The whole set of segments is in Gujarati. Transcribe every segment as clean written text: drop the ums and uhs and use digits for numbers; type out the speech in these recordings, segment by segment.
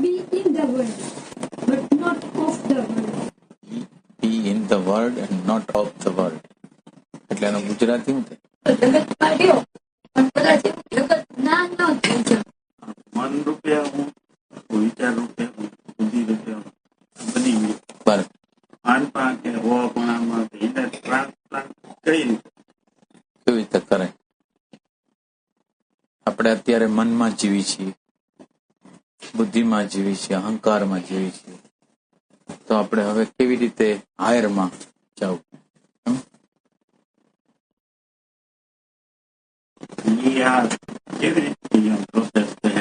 be in the world, but not of the world. Be in the world and not of the world. એટલે એનું ગુજરાતી શું થાય? જગતમાં રહ્યો પણ કદાચ જગત ના ન થઈ જાય. મન રૂપે હું, વિચાર રૂપે હું, બુદ્ધિ રૂપે હું બની ગયું. બરાબર. માનપા કે હોવાપણામાં એને ટ્રાન્સપ્લાન્ટ કઈ રીતે કેવી રીતે કરે? આપણે અત્યારે મનમાં જીવી છીએ, બુદ્ધિમાં જીવી છીએ, અહંકારમાં જીવી છીએ, તો આપણે હવે કેવી રીતે હાયરમાં જવું? એ આ કેવી રીતે પ્રોસેસ છે?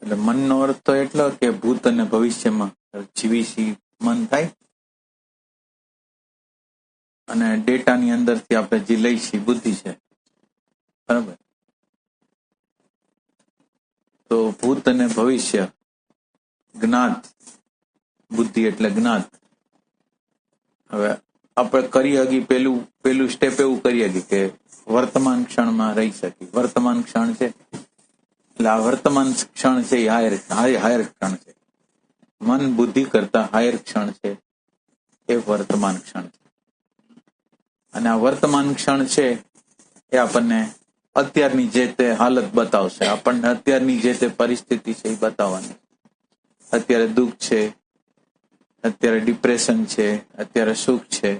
એટલે મનનો અર્થ તો એટલો કે ભૂત અને ભવિષ્યમાં જીવી છીએ મન થાય, અને ડેટાની અંદરથી આપણે જે લઈ છીએ બુદ્ધિ છે. બરાબર. તો ભૂત અને ભવિષ્ય, જ્ઞાત, બુદ્ધિ એટલે જ્ઞાત. હવે આપણે કરી હકી પેલું સ્ટેપ એવું કરી હકી કે વર્તમાન ક્ષણમાં રહી શકી. વર્તમાન ક્ષણ છે એટલે આ વર્તમાન ક્ષણ છે એ હાયર ક્ષણ છે. મન બુદ્ધિ કરતા હાયર ક્ષણ છે એ વર્તમાન ક્ષણ છે. અને આ વર્તમાન ક્ષણ છે એ આપણને અત્યારની જે તે હાલત બતાવશે, આપણને અત્યારની જે તે પરિસ્થિતિ છે એ બતાવવાની. અત્યારે દુઃખ છે, અત્યારે ડિપ્રેશન છે, અત્યારે સુખ છે,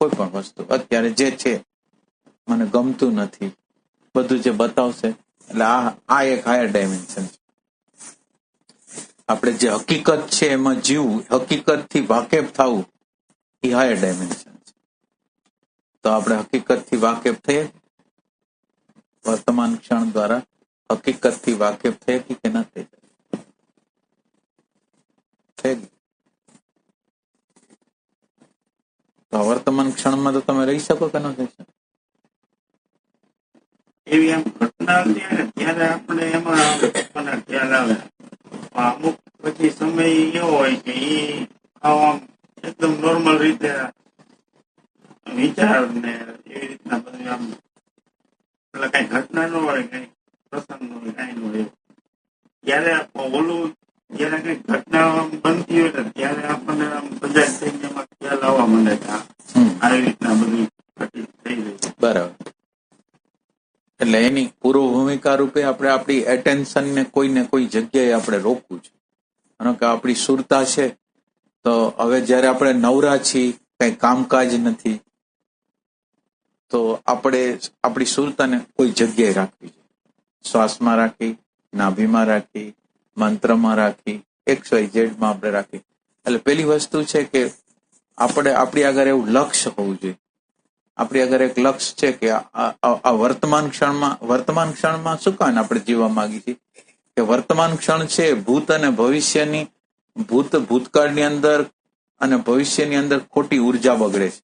કોઈ પણ વસ્તુ અત્યારે જે છે મને ગમતું નથી, બધું જે બતાવશે. એટલે આ એક હાયર ડાયમેન્શન છે. આપણે જે હકીકત છે એમાં જીવવું, હકીકતથી વાકેફ થવું, એ હાયર ડાયમેન્શન છે. તો આપણે હકીકતથી વાકેફ થઈએ, વર્તમાન ક્ષણ દ્વારા હકીકતથી વાકેફ થઈએ કે ના થઈ જાય? તો વર્તમાન ક્ષણમાં તો તમે રહી શકો કે ન થઈ શકો? એવી એમ ઘટના છે ને ત્યારે આપણે એમાં આપણને ખ્યાલ આવે. અમુક પછી સમય એવો હોય કે એ આમ એકદમ નોર્મલ રીતે વિચાર ને એવી રીતના બધું આમ એટલે કઈ ઘટના ન હોય, કઈ પ્રસંગ ન હોય, કઈ ન હોય. ત્યારે ઓલું જયારે કઈ ઘટના બનતી હોય ને ત્યારે આપણને આમ બધા થઈને એમાં ખ્યાલ આવવા માંડે કે આવી રીતના બધું ઘટિત થઈ જાય. બરાબર. એટલે એની પૂર્વ ભૂમિકા રૂપે આપણે આપણી એટેન્શનને કોઈ ને કોઈ જગ્યાએ આપણે રોકવું છે. અને કે આપણી સુરતા છે, તો હવે જયારે આપણે નવરા છીએ, કઈ કામકાજ નથી, તો આપણે આપણી સુરતાને કોઈ જગ્યાએ રાખવી છે. શ્વાસમાં રાખી, નાભીમાં રાખી, મંત્રમાં રાખી, XYZ માં આપણે રાખી. એટલે પેલી વસ્તુ છે કે આપણે આપણી આગળ એવું લક્ષ્ય હોવું જોઈએ. આપણી આગળ એક લક્ષ્ય છે કે આ વર્તમાન ક્ષણમાં શું કાન આપણે જીવવા માંગી છીએ કે વર્તમાન ક્ષણ છે ભૂત અને ભવિષ્યની, ભૂતકાળની અંદર અને ભવિષ્યની અંદર ખોટી ઉર્જા બગડે છે,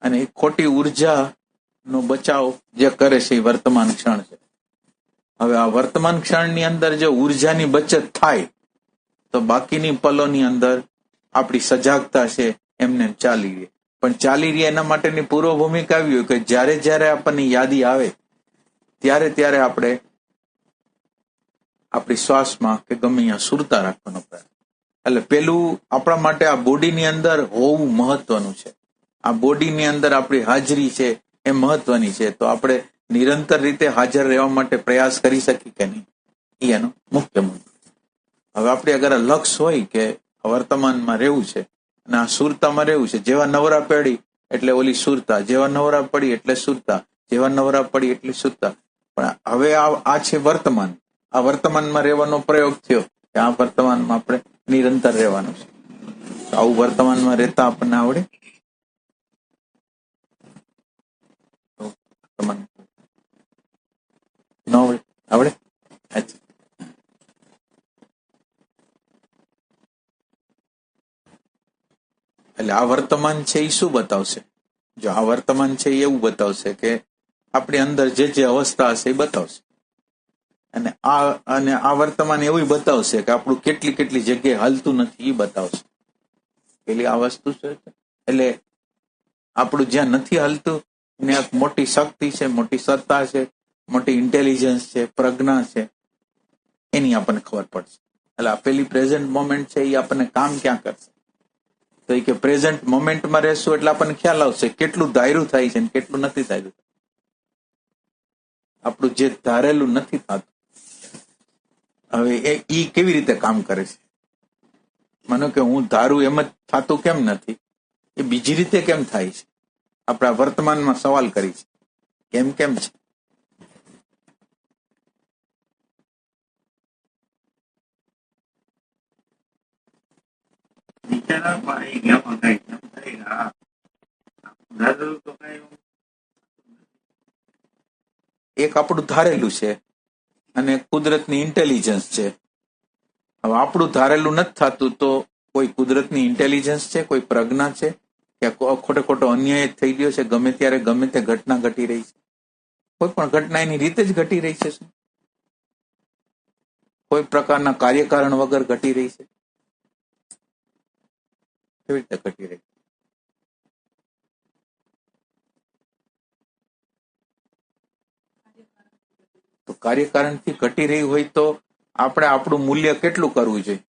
અને એ ખોટી ઉર્જાનો બચાવ જે કરે છે એ વર્તમાન ક્ષણ છે. હવે આ વર્તમાન ક્ષણની અંદર જો ઉર્જાની બચત થાય તો બાકીની પલોની અંદર આપણી સજાગતા છે એમને ચાલી રહે. પણ ચાલી રહી એના માટેની પૂર્વ ભૂમિકા આવી હોય કે જ્યારે જ્યારે આપણને યાદી આવે ત્યારે આપણે આપણી શ્વાસમાં કે ગમે અહીંયા સુરતા રાખવાનો પ્રયાસ. એટલે પેલું આપણા માટે આ બોડીની અંદર હોવું મહત્વનું છે. આ બોડીની અંદર આપણી હાજરી છે એ મહત્વની છે. તો આપણે નિરંતર રીતે હાજર રહેવા માટે પ્રયાસ કરી શકીએ કે નહીં, એ એનો મુખ્ય મુદ્દો. હવે આપણે અગર લક્ષ્ય હોય કે વર્તમાનમાં રહેવું છે અને આ સુરતામાં રહેવું છે, જેવા નવરા પડી એટલે ઓલી સુરતા, જેવા નવરા પડી એટલે સુરતા, જેવા નવરા પડી એટલે સુરતા. પણ હવે આ છે વર્તમાન. આ વર્તમાનમાં રહેવાનો પ્રયોગ થયો કે આ વર્તમાનમાં આપણે નિરંતર રહેવાનું છે. આવું વર્તમાનમાં રહેતા આપણને આવડે? ન આવડે? અચ્છા. એટલે આ વર્તમાન છે એ શું બતાવશે? જો આ વર્તમાન છે એ એવું બતાવશે કે આપણી અંદર જે અવસ્થા હશે એ બતાવશે. અને આ વર્તમાન એવું બતાવશે કે આપણું કેટલી જગ્યાએ હાલતું નથી એ બતાવશે. પેલી આ વસ્તુ છે એટલે આપણું જ્યાં નથી હાલતું ને એક મોટી શક્તિ છે, મોટી સત્તા છે, મોટી ઇન્ટેલિજન્સ છે, પ્રજ્ઞા છે, એની આપણને ખબર પડશે. એટલે આ પેલી પ્રેઝન્ટ મોમેન્ટ છે એ આપણને કામ ક્યાં કરશે? તો એ કે પ્રેઝન્ટ મોમેન્ટમાં રહેશું એટલે આપણને ખ્યાલ આવશે કેટલું ધાર્યું થાય છે ને કેટલું નથી ધાર્યું. આપણું જે ધારેલું નથી થતું, હવે એ કેવી રીતે કામ કરે છે? માનો કે હું ધારું એમ જ થતું કેમ નથી, એ બીજી રીતે કેમ થાય છે? આપણા વર્તમાનમાં સવાલ કરી છે, કેમ કેમ છે? વિચારવામાં આવી ગયા કઈ એમ થાય હા ધારેલું તો કઈ એક આપણું ધારેલું છે અને કુદરતની ઇન્ટેલિજન્સ છે. હવે આપણું ધારેલું નથી થતું તો કોઈ કુદરતની ઇન્ટેલિજન્સ છે, કોઈ પ્રજ્ઞા છે, કે ખોટે ખોટો અન્યાય જ થઈ ગયો છે? ગમે ત્યારે ગમે તે ઘટના ઘટી રહી છે. કોઈ પણ ઘટના એની રીતે જ ઘટી રહી છે. શું કોઈ પ્રકારના કાર્યકારણ વગર ઘટી રહી છે? કેવી રીતે ઘટી રહી? તો કાર્યકારણથી ઘટી રહી હોય તો આપણે આપણું મૂલ્ય કેટલું કરવું જોઈએ?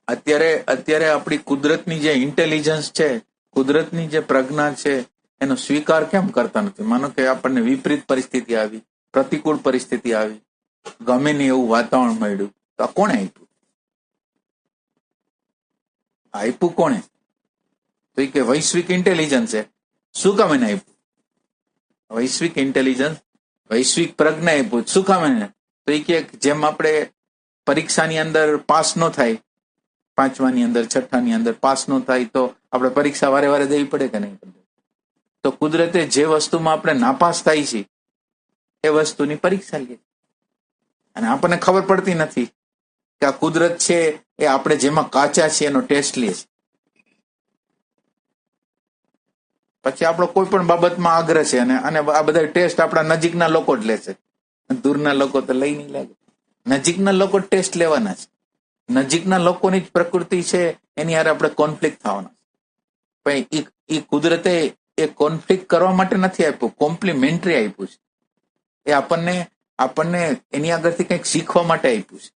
અત્યારે આપણી કુદરતની જે ઇન્ટેલિજન્સ છે, કુદરતની જે પ્રજ્ઞા છે, એનો સ્વીકાર કેમ કરતા નથી? માનો કે આપણને વિપરીત પરિસ્થિતિ આવી, પ્રતિકૂળ પરિસ્થિતિ આવી, ગમે નહીં એવું વાતાવરણ મળ્યું, તો આ કોણે આપ્યું? આપ્યું કોણે? તો એ કે વૈશ્વિક ઇન્ટેલિજન્સ છે. શું કામ એને આપ્યું? વૈશ્વિક ઇન્ટેલિજન્સ, વૈશ્વિક પ્રજ્ઞા આપ્યું. શું કામ એને? તો એ કે જેમ આપણે પરીક્ષાની અંદર પાસ ન થાય, પાંચમાની અંદર, છઠ્ઠાની અંદર પાસ ન થાય તો આપણે પરીક્ષા વારે વારે દેવી પડે કે નહીં? તો કુદરતે જે વસ્તુમાં આપણે નાપાસ થાય છે એ વસ્તુની પરીક્ષા લે, અને આપણને ખબર પડતી નથી કે આ કુદરત છે એ આપણે જેમાં કાચા છે એનો ટેસ્ટ લે છે. પછી આપણો કોઈ પણ બાબતમાં આગ્રહ છે અને આ બધા ટેસ્ટ આપણા નજીકના લોકો જ લે છે, દૂરના લોકો તો લઈ નહીં લાગે. નજીકના લોકો ટેસ્ટ લેવાના છે. નજીકના લોકોની જ પ્રકૃતિ છે એની હારે આપણે કોન્ફ્લિક્ટ થવાના. પણ એ કુદરતે એ કોન્ફ્લિક્ટ કરવા માટે નથી આપ્યું, કોમ્પ્લિમેન્ટરી આપ્યું છે. એ આપણને એની આગળથી કંઈક શીખવા માટે આપ્યું છે.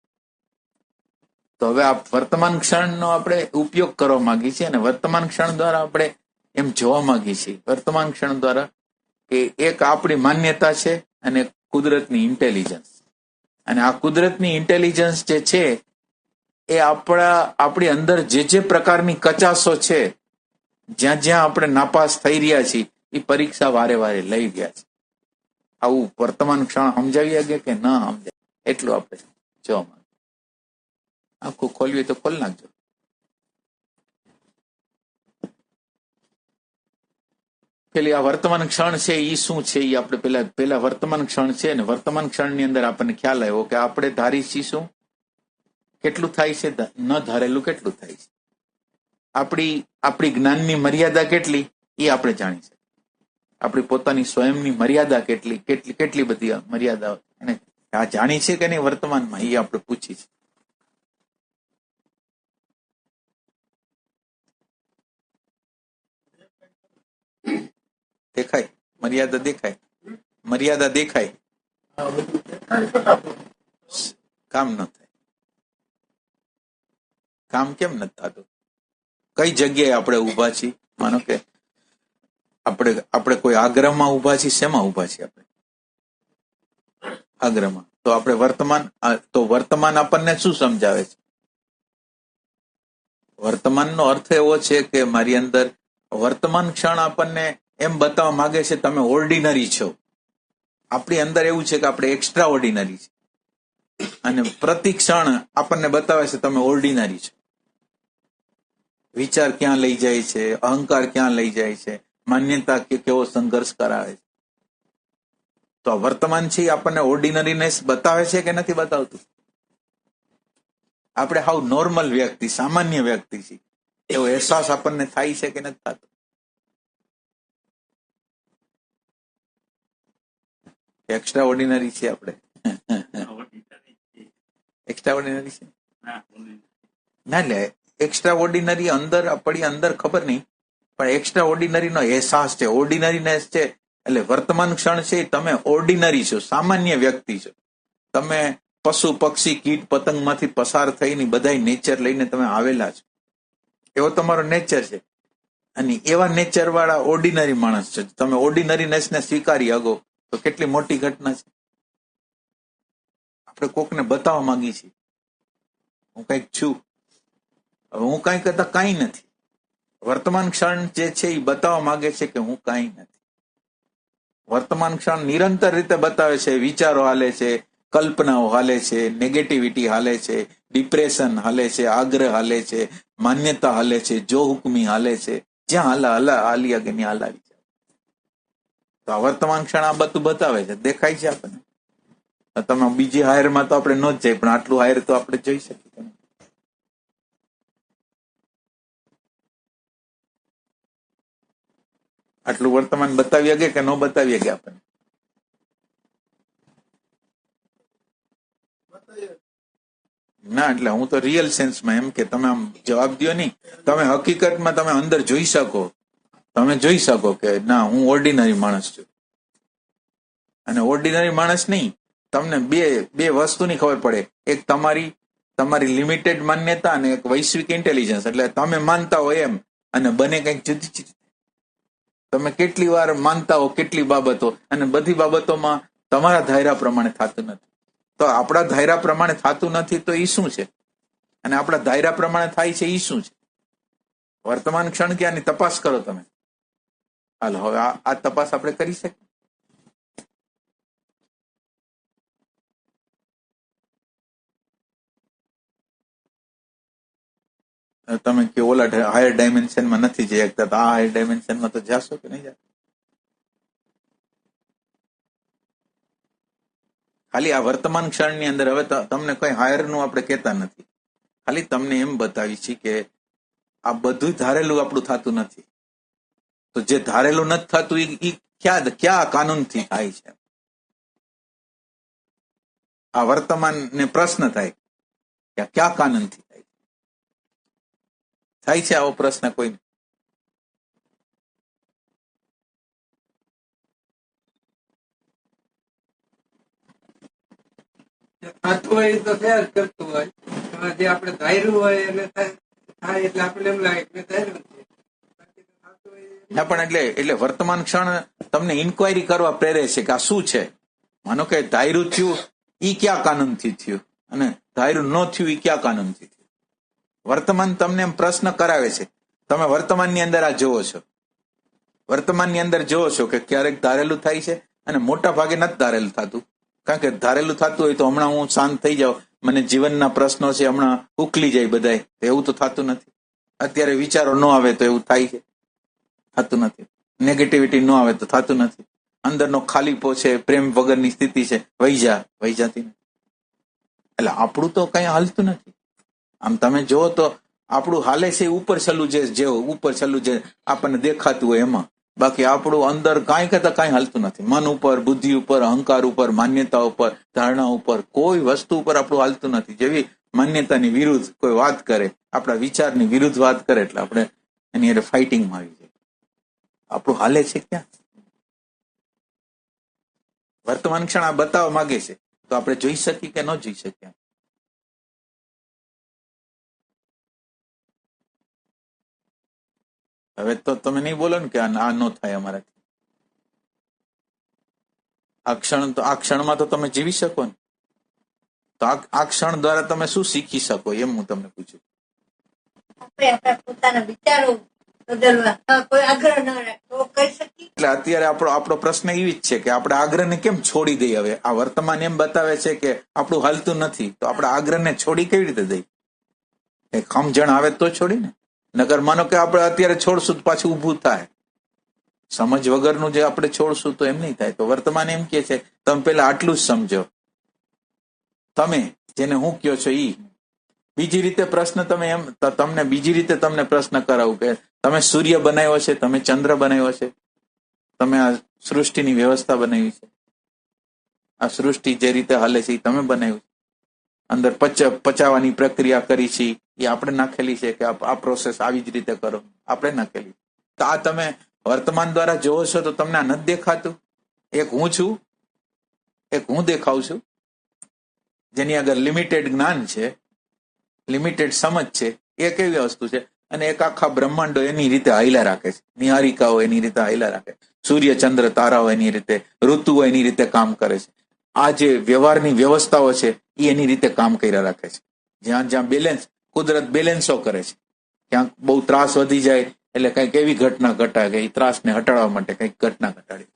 તો હવે આ વર્તમાન ક્ષણનો આપણે ઉપયોગ કરવા માંગીએ છીએ અને વર્તમાન ક્ષણ દ્વારા આપણે એમ જોવા માંગીએ છીએ, વર્તમાન ક્ષણ દ્વારા કે એક આપણી માન્યતા છે અને કુદરતની ઇન્ટેલિજન્સ. અને આ કુદરતની ઇન્ટેલિજન્સ જે છે એ આપણી અંદર જે પ્રકારની કચાશો છે, જ્યાં જ્યાં આપણે નાપાસ થઈ રહ્યા છીએ, એ પરીક્ષા વારે વારે લઈ ગયા છે. આવું વર્તમાન ક્ષણ સમજાવી ગયા કે ન સમજાય એટલું આપણે જોવા માંગીએ. આખું ખોલવી તો ખોલ નાખજો. પેલી આ વર્તમાન ક્ષણ છે એ શું છે? એ આપણે પેલા વર્તમાન ક્ષણ છે ને વર્તમાન ક્ષણની અંદર આપણને ખ્યાલ આવ્યો કે આપણે ધારી છીએ શું કેટલું થાય છે, ન ધારેલું કેટલું થાય છે. આપણી જ્ઞાનની મર્યાદા કેટલી એ આપણે જાણી છે. આપણી પોતાની સ્વયંની મર્યાદા કેટલી બધી મર્યાદાઓ એને આ જાણી છે કે નહીં વર્તમાનમાં, એ આપણે પૂછી છે. દેખાય મર્યાદા? દેખાય મર્યાદા? દેખાય કામ ન થાય. કામ કેમ નથી થતું? કઈ જગ્યાએ આપણે ઉભા છીએ? માનો કે આપણે કોઈ આગ્રહમાં ઉભા છીએ. શેમાં ઉભા છીએ આપણે? આગ્રહમાં. તો આપણે વર્તમાન આપણને શું સમજાવે છે? વર્તમાનનો અર્થ એવો છે કે મારી અંદર વર્તમાન ક્ષણ આપણને એમ બતાવવા માંગે છે તમે ઓર્ડિનરી છો. આપણી અંદર એવું છે કે આપણે એક્સ્ટ્રા ઓર્ડિનરી છે, અને પ્રતિ ક્ષણ આપણને બતાવે છે તમે ઓર્ડિનરી છો. વિચાર ક્યાં લઈ જાય છે, અહંકાર ક્યાં લઈ જાય છે, માન્યતા કેવો સંઘર્ષ કરાવે છે. તો આ વર્તમાન છે આપણને ઓર્ડિનરીનેસ બતાવે છે કે નથી બતાવતું? આપણે હાવ નોર્મલ વ્યક્તિ, સામાન્ય વ્યક્તિ છીએ એવો અહેસાસ આપણને થાય છે કે નથી થતો? એક્સ્ટ્રા ઓર્ડિનરી છે આપણે? એક્સ્ટ્રા ઓર્ડિનરી છે ના લે. એક્સ્ટ્રા ઓર્ડિનરી અંદર આપણી અંદર ખબર નહીં પણ એક્સ્ટ્રા ઓર્ડિનરીનો અહેસાસ છે. ઓર્ડિનરીનેસ છે એટલે વર્તમાન ક્ષણ છે તમે ઓર્ડિનરી છો, સામાન્ય વ્યક્તિ છો. તમે પશુ પક્ષી કીટ પતંગમાંથી પસાર થઈને બધા નેચર લઈને તમે આવેલા છો, એવો તમારો નેચર છે. અને એવા નેચર વાળા ઓર્ડિનરી માણસ છે. તમે ઓર્ડિનરીનેસને સ્વીકારી શકો તો કેટલી મોટી ઘટના છે. આપણે કોકને બતાવવા માંગીએ છીએ હું કઈક છું, હવે હું કઈ કરતા કઈ નથી. વર્તમાન ક્ષણ જે છે એ બતાવવા માંગે છે કે હું કઈ નથી. વર્તમાન ક્ષણ નિરંતર રીતે બતાવે છે. વિચારો હાલે છે, કલ્પનાઓ હાલે છે, નેગેટિવિટી હાલે છે, ડિપ્રેશન હાલે છે, આગ્રહ હાલે છે, માન્યતા હાલે છે, જો હુકમી હાલે છે, જ્યાં હાલી અગે ત્યાં હલાવી છે. તો આ વર્તમાન ક્ષણ આ બધું બતાવે છે, દેખાય છે આપણને. તમે બીજી હાયરમાં તો આપણે ન જ જાય, પણ આટલું હાયર તો આપણે જોઈ શકીએ. આટલું વર્તમાન બતાવી શકે કે ન બતાવી શકે આપણને? ના, એટલે હું તો રિયલ સેન્સમાં એમ કે તમે આમ જવાબ દો નહીં, તમે હકીકતમાં તમે અંદર જોઈ શકો. તમે જોઈ શકો કે ના, હું ઓર્ડિનરી માણસ છું. અને ઓર્ડિનરી માણસ નહીં, તમને બે વસ્તુની ખબર પડે. એક તમારી લિમિટેડ માન્યતા અને એક વૈશ્વિક ઇન્ટેલિજન્સ. એટલે તમે માનતા હો એમ અને બને કંઈક જુદી જુદી. તમે કેટલી વાર માનતા હો કેટલી બાબતો, અને બધી બાબતોમાં તમારા ધાયરા પ્રમાણે થતું નથી. તો આપણા ધાયરા પ્રમાણે થતું નથી તો એ શું છે? અને આપણા ધાયરા પ્રમાણે થાય છે એ શું છે? વર્તમાન ક્ષણ કે આની તપાસ કરો તમે. હાલો, હવે આ તપાસ આપણે કરી શકીએ. તમે કે ઓલા હાયર ડાયમેન્શનમાં નથી જઈ શકતા, તો આ હાયર ડાયમેન્શનમાં તો જાશો કે નહીં જાશો? ખાલી આ વર્તમાન ક્ષણની અંદર હવે તમને કઈ હાયરનું આપણે કહેતા નથી, ખાલી તમને એમ બતાવી છે કે આ બધું ધારેલું આપણું થતું નથી. તો જે ધારેલું નથી થતું એ ક્યાં કાનૂનથી થાય છે? આ વર્તમાનને પ્રશ્ન થાય કે ક્યાં કાનૂનથી થાય છે? આવો પ્રશ્ન કોઈ થતું હોય તો થયા જ કરતું હોય. જે આપણે ધાર્યું હોય એને થાય એટલે આપણે એમ લાગે કે ધાર્યું છે. ના, પણ એટલે વર્તમાન ક્ષણ તમને ઇન્ક્વાયરી કરવા પ્રેરે છે કે આ શું છે. માનો કે ધાર્યું થયું ઈ કયા કાનૂનથી થયું, અને ધાર્યું ન થયું ઈ કયા કાનૂનથી થયું. વર્તમાન તમને એમ પ્રશ્ન કરાવે છે. તમે વર્તમાનની અંદર આ જોવો છો, વર્તમાનની અંદર જોવો છો કે ક્યારેક ધારેલું થાય છે અને મોટા ભાગે નથી ધારેલું થતું. કારણ કે ધારેલું થતું હોય તો હમણાં હું શાંત થઈ જાઉં, મને જીવનના પ્રશ્નો છે હમણાં ઉકલી જાય બધાય, એવું તો થતું નથી. અત્યારે વિચારો ન આવે તો એવું થાય છે, થતું નથી. નેગેટિવિટી ન આવે તો થતું નથી. અંદરનો ખાલીપો છે, પ્રેમ વગરની સ્થિતિ છે, વહી જતી નથી. એટલે આપણું તો કઈ હાલતું નથી. આમ તમે જુઓ તો આપણું હાલે છે ઉપર છેલ્લું જે આપણને દેખાતું હોય એમાં. બાકી આપણું અંદર કાંઈ કરતા કાંઈ હાલતું નથી. મન ઉપર, બુદ્ધિ ઉપર, અહંકાર ઉપર, માન્યતા ઉપર, ધારણા ઉપર, કોઈ વસ્તુ ઉપર આપણું હાલતું નથી. જેવી માન્યતાની વિરુદ્ધ કોઈ વાત કરે, આપણા વિચારની વિરુદ્ધ વાત કરે એટલે આપણે એની હારે ફાઇટિંગમાં આવી જાય. આપણું હાલે છે ક્યાં? વર્તમાન ક્ષણ આ બતાવવા માંગે છે તો આપણે જોઈ શકીએ કે ન જોઈ શકીએ? હવે તો તમે નહીં બોલો ને કે આ ન થાય અમારાથી. આ ક્ષણમાં તો તમે જીવી શકો ને. તો આ ક્ષણ દ્વારા તમે શું શીખી શકો એમ હું તમને પૂછું. આપણે પોતાના વિચારો બદલવા કોઈ આગ્રહ ન રાખવો કરી શકીએ. એટલે અત્યારે આપણો પ્રશ્ન એવી જ છે કે આપણે આગ્રહને કેમ છોડી દઈએ? હવે આ વર્તમાન એમ બતાવે છે કે આપણું હાલતું નથી, તો આપણે આગ્રહને છોડી કેવી રીતે દઈએ? એ ખમજણ આવે તો છોડી ને. નગર માનો કે આપણે અત્યારે છોડશું તો પાછું ઊભું થાય. સમજ વગરનું જે આપણે છોડશું તો એમ નહીં થાય. તો વર્તમાન એમ કે છે તમે પેલા આટલું જ સમજો. તમે જેને હું કયો છો ઈ બીજી રીતે પ્રશ્ન તમને બીજી રીતે તમને પ્રશ્ન કરાવું કે તમે સૂર્ય બનાવ્યો છે, તમે ચંદ્ર બનાવ્યો છે, તમે આ સૃષ્ટિની વ્યવસ્થા બનાવી છે, આ સૃષ્ટિ જે રીતે હાલે છે એ તમે બનાવ્યું. અંદર પચાવવાની પ્રક્રિયા કરી છે એ આપણે નાખેલી છે કે આ પ્રોસેસ આવી જ રીતે કરો, આપણે નાખેલી. તો આ તમે વર્તમાન દ્વારા જોવો છો તો તમને આ નથી દેખાતું? એક હું છું, એક હું દેખાઉં છું, જેની આગળ લિમિટેડ જ્ઞાન છે, લિમિટેડ સમજ છે. એ કેવી વસ્તુ છે? અને એક આખા બ્રહ્માંડો એની રીતે હાઈલા રાખે છે, નિહારિકાઓ એની રીતે હાઈલા રાખે, સૂર્ય ચંદ્ર તારાઓ એની રીતે, ઋતુઓ એની રીતે કામ કરે છે. આ જે વ્યવહારની વ્યવસ્થાઓ છે એ એની રીતે કામ કર્યા રાખે છે. જ્યાં જ્યાં બેલેન્સ, કુદરત બેલેન્સો કરે છે. ક્યાંક બહુ ત્રાસ વધી જાય એટલે કંઈક એવી ઘટના ઘટાડે કે એ ત્રાસને હટાડવા માટે કંઈક ઘટના ઘટાડી.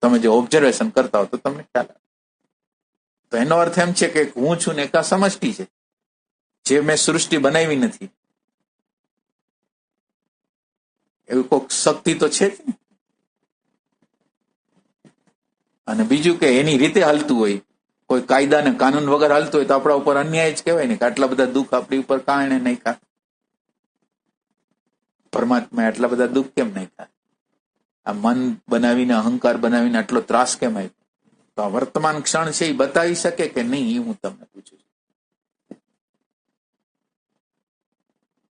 તમે જો ઓબ્ઝર્વેશન કરતા હો તો તમને ખ્યાલ આવે. તો એનો અર્થ એમ છે કે હું છું ને એક આ સમષ્ટિ છે, જે મેં સૃષ્ટિ બનાવી નથી. એવી કોઈક શક્તિ તો છે જ ને. અને બીજું કે એની રીતે હાલતું હોય, કોઈ કાયદા ને કાનૂન વગર હાલતું હોય તો આપણા ઉપર અન્યાય જ કહેવાય ને, કે આટલા બધા દુઃખ આપણી ઉપર કારણે નહીં ખા. પરમાત્મા આટલા બધા દુઃખ કેમ નહીં ખા? આ મન બનાવીને, અહંકાર બનાવીને આટલો ત્રાસ કેમ આવ્યો? તો આ વર્તમાન ક્ષણ છે એ બતાવી શકે કે નહીં? એ હું તમને પૂછું છું.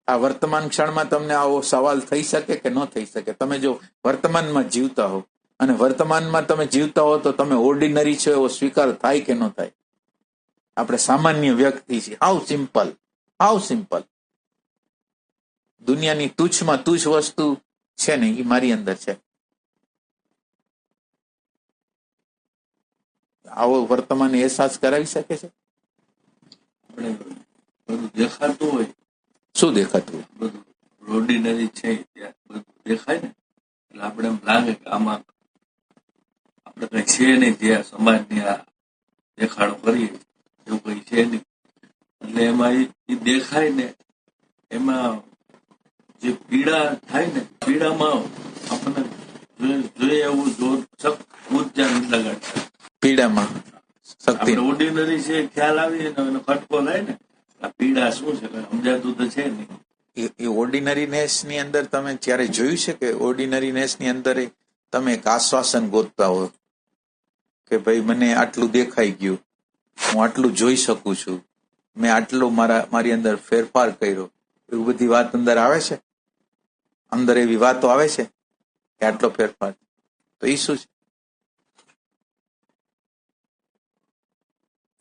આ વર્તમાન ક્ષણમાં તમને આવો સવાલ થઈ શકે કે ન થઈ શકે? તમે જો વર્તમાનમાં જીવતા હો અને વર્તમાનમાં તમે જીવતા હો તો તમે ઓર્ડિનરી છો એવો સ્વીકાર થાય કે ન થાય? આપણે સામાન્ય વ્યક્તિ છીએ. How simple, how simple. દુનિયાની તુચ્છમાં તુચ્છ વસ્તુ છે ને એ મારી અંદર છે. આવો વર્તમાન અહેસાસ કરાવી શકે છે? આપણે બધું દેખાતું હોય, શું દેખાતું હોય? બધું ઓર્ડિનરી છે ત્યાં બધું દેખાય ને, એટલે આપણે એમ લાગે કે આમાં આપણે કઈ છે નહીં, જે સમાજની આ દેખાડો કરીએ એવું કઈ છે નહીં. એટલે એમાં એ દેખાય ને, એમાં જે પીડા થાય ને, પીડામાં આપણને જોઈએ એવું જોર ઉર્જા નથી લગાડતા. પીડામાં શક્તિ આપણે ઓર્ડિનરી છે ખ્યાલ આવી ને એનો ખટકો થાય ને, આ પીડા શું છે સમજાતું તો છે નહીં. એ ઓર્ડિનરીનેસ ની અંદર તમે જ્યારે જોયું છે કે ઓર્ડિનરીનેસ ની અંદર તમે એક આશ્વાસન ગોતતા હો કે ભાઈ મને આટલું દેખાઈ ગયું, હું આટલું જોઈ શકું છું, મેં આટલું મારી અંદર ફેરફાર કર્યો, એવું બધી વાત અંદર આવે છે? અંદર એવી વાતો આવે છે કે આટલો ફેરફાર? તો એ શું છે?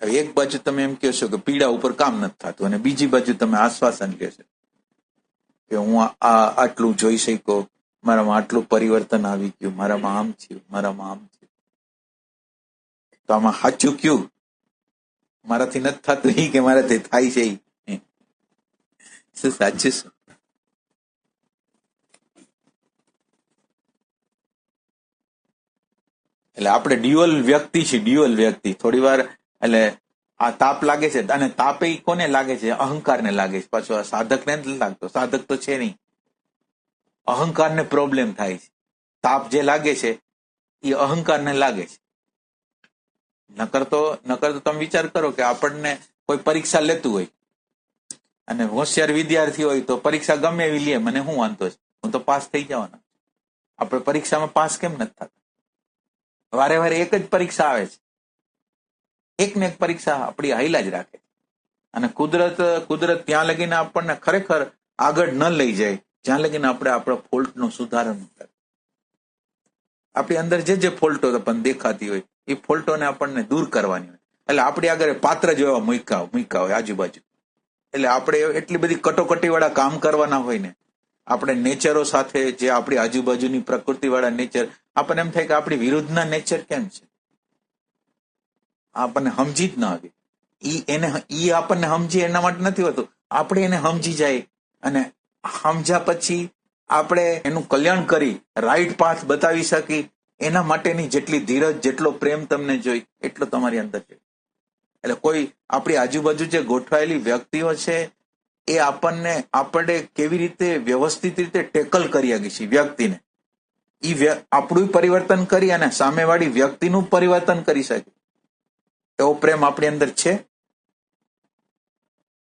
એક બાજુ તમે એમ કહો છો કે પીડા ઉપર કામ નથી થતું, અને બીજી બાજુ તમે આશ્વાસન કહો છો કે હું આટલું જોઈ શક્યો, મારામાં આટલું પરિવર્તન આવી ગયું, મારામાં આમ થયું, મારામાં આમ થયું. તો આમાં સાચું કયું? મારાથી નથી થતું એ કે મારાથી થાય છે એ? શું સાચું શું? એટલે આપણે ડ્યુઅલ વ્યક્તિ છીએ, ડ્યુઅલ વ્યક્તિ. થોડી વાર એટલે આ તાપ લાગે છે, અને તાપ એ કોને લાગે છે? અહંકારને લાગે છે. પાછો આ સાધકને નથી લાગતો, સાધક તો છે નહીં. અહંકારને પ્રોબ્લેમ થાય છે. તાપ જે લાગે છે એ અહંકારને લાગે છે. નકર તો તમે વિચાર કરો કે આપણને કોઈ પરીક્ષા લેતું હોય અને હોશિયાર વિદ્યાર્થી હોય તો પરીક્ષા ગમે એવી લે, મને શું વાંધો છે, હું તો પાસ થઈ જવાનો. આપણે પરીક્ષામાં પાસ કેમ નથી થતા? વારે વારે એક જ પરીક્ષા આવે છે, એક ને એક પરીક્ષા આપણી હાઈલા જ રાખે. અને કુદરત ત્યાં લગીને આપણને ખરેખર આગળ ન લઈ જાય જ્યાં લગીને આપણે આપણા ફોલ્ટનું સુધારણ કરે. આપણી અંદર જે ફોલ્ટો આપણને દેખાતી હોય એ ફોલ્ટોને આપણને દૂર કરવાની હોય. એટલે આપણી આગળ પાત્ર જેવા મૂક્યા હોય આજુબાજુ. એટલે આપણે એટલી બધી કટોકટી વાળા કામ કરવાના હોય ને, આપણે નેચરો સાથે જે આપણી આજુબાજુની પ્રકૃતિ વાળા નેચર, આપણને એમ થાય કે આપણી વિરુદ્ધના નેચર કેમ છે, આપણને સમજી જ ના આવે. ઈ આપણને સમજી એના માટે નથી હોતું, આપણે એને સમજી જાય અને સમજ્યા પછી આપણે એનું કલ્યાણ કરી રાઈટ પાથ બતાવી શકી, એના માટેની જેટલી ધીરજ, જેટલો પ્રેમ તમને જોઈ એટલો તમારી અંદર છે. એટલે કોઈ આપણી આજુબાજુ જે ગોઠવાયેલી વ્યક્તિઓ છે એ આપણે કેવી રીતે વ્યવસ્થિત રીતે ટેકલ કરી શકીએ છીએ વ્યક્તિને, આપણું પરિવર્તન કરી અને સામેવાળી વ્યક્તિનું પરિવર્તન કરી શકે એવો પ્રેમ આપણી અંદર છે.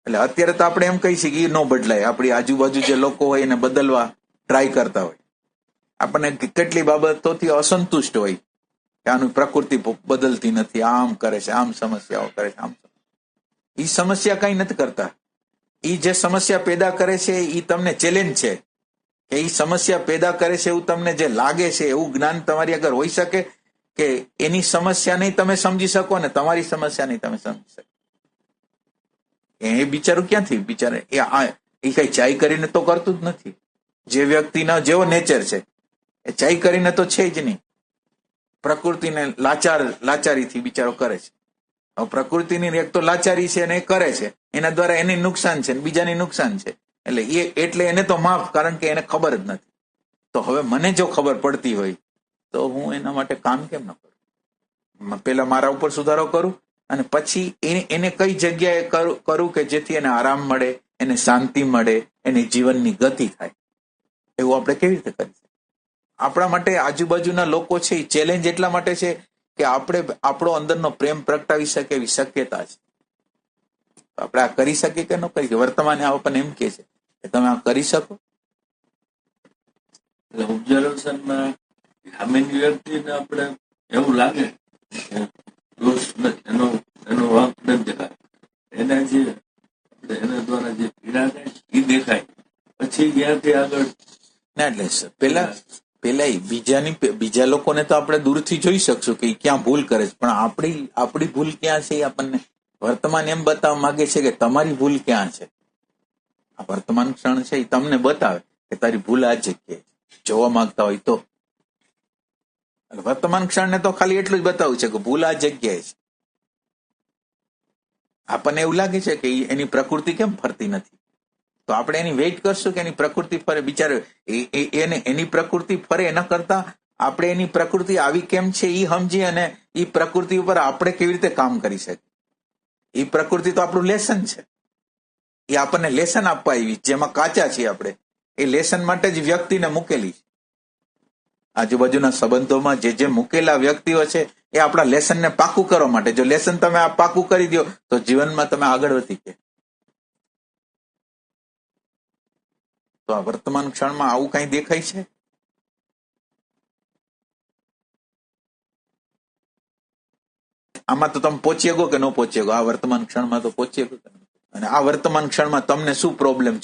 એટલે અત્યારે તો આપણે એમ કહી શકીએ એ ન બદલાય. આપણી આજુબાજુ જે લોકો હોય એને બદલવા ટ્રાય કરતા હોય, આપણને કેટલી બાબતોથી અસંતુષ્ટ હોય કે આનું પ્રકૃતિ બદલતી નથી, આમ કરે છે, આમ સમસ્યાઓ કરે છે, આમ. એ સમસ્યા કઈ નથી કરતા. એ જે સમસ્યા પેદા કરે છે એ તમને ચેલેન્જ છે કે એ સમસ્યા પેદા કરે છે એવું તમને જે લાગે છે એવું જ્ઞાન તમારી આગળ હોઈ શકે કે એની સમસ્યા નહીં તમે સમજી શકો ને તમારી સમસ્યા નહીં તમે સમજી શકો? એ બિચારું ક્યાંથી બિચારે એ કઈ ચાઈ કરીને તો કરતું જ નથી. જે વ્યક્તિના જેવો નેચર છે એ ચાઈ કરીને તો છે જ નહીં. પ્રકૃતિને લાચારીથી બિચારો કરે છે. હવે પ્રકૃતિની એક તો લાચારી છે અને એ કરે છે, એના દ્વારા એને નુકસાન છે બીજાને નુકસાન છે. એટલે એને તો માફ, કારણ કે એને ખબર જ નથી. તો હવે મને જો ખબર પડતી હોય તો હું એના માટે કામ કેમ ન કરું? પેલા મારા ઉપર સુધારો કરું અને પછી એને કઈ જગ્યાએ કરું કે જેથી એને આરામ મળે, એને શાંતિ મળે, એની જીવનની ગતિ થાય. એવું આપણે કેવી રીતે કરી શકીએ? આપણા માટે આજુબાજુના લોકો છે એ ચેલેન્જ એટલા માટે છે કે આપણે આપણો અંદરનો પ્રેમ પ્રગટાવી શકે એવી શક્યતા છે. આપણે આ કરી શકીએ કે ન કરી શકીએ? વર્તમાને આપણને એમ કે છે કે તમે આ કરી શકો. એટલે ઓબ્ઝર્વેશનમાં સામેની વ્યક્તિને આપણે એવું લાગે કે દોષ નથી, એનો વાંક નથી દેખાય, એના જે આપણે એના દ્વારા જે પીડા થાય એ દેખાય, પછી ત્યાંથી આગળ ના એટલે પેલા બીજા લોકોને તો આપણે દૂરથી જોઈ શકશું કે ક્યાં ભૂલ કરે છે, પણ આપણી ભૂલ ક્યાં છે એ આપણને વર્તમાન એમ બતાવવા માંગે છે કે તમારી ભૂલ ક્યાં છે. આ વર્તમાન ક્ષણ છે એ તમને બતાવે કે તારી ભૂલ આ જગ્યાએ જોવા માંગતા હોય તો. વર્તમાન ક્ષણને તો ખાલી એટલું જ બતાવું છે કે ભૂલ આ જગ્યાએ છે. આપણને એવું લાગે છે કે એની પ્રકૃતિ કેમ ફરતી નથી, તો આપણે એની વેઇટ કરશું કે એની પ્રકૃતિ ફરે. બિચારે એની પ્રકૃતિ ફરે એના કરતા આપણે એની પ્રકૃતિ આવી કેમ છે એ સમજી અને એ પ્રકૃતિ ઉપર આપણે કેવી રીતે કામ કરી શકીએ. એ પ્રકૃતિ તો આપણું લેસન છે. એ આપણને લેસન આપવા આવી, જેમાં કાચા છીએ આપણે, એ લેસન માટે જ વ્યક્તિને મૂકેલી છે. આજુબાજુના સંબંધોમાં જે મૂકેલા વ્યક્તિઓ છે એ આપણા લેસનને પાકું કરવા માટે. જો લેસન તમે આ પાકું કરી દો તો જીવનમાં તમે આગળ વધી ગયા. તો આ વર્તમાન ક્ષણમાં આવું કઈ દેખાય છે? આમાં તો તમે પહોંચી ગયો કે ન પહોંચી ગયો? આ વર્તમાન ક્ષણમાં તો પહોંચી ગયો. અને આ વર્તમાન ક્ષણમાં તમને શું પ્રોબ્લેમ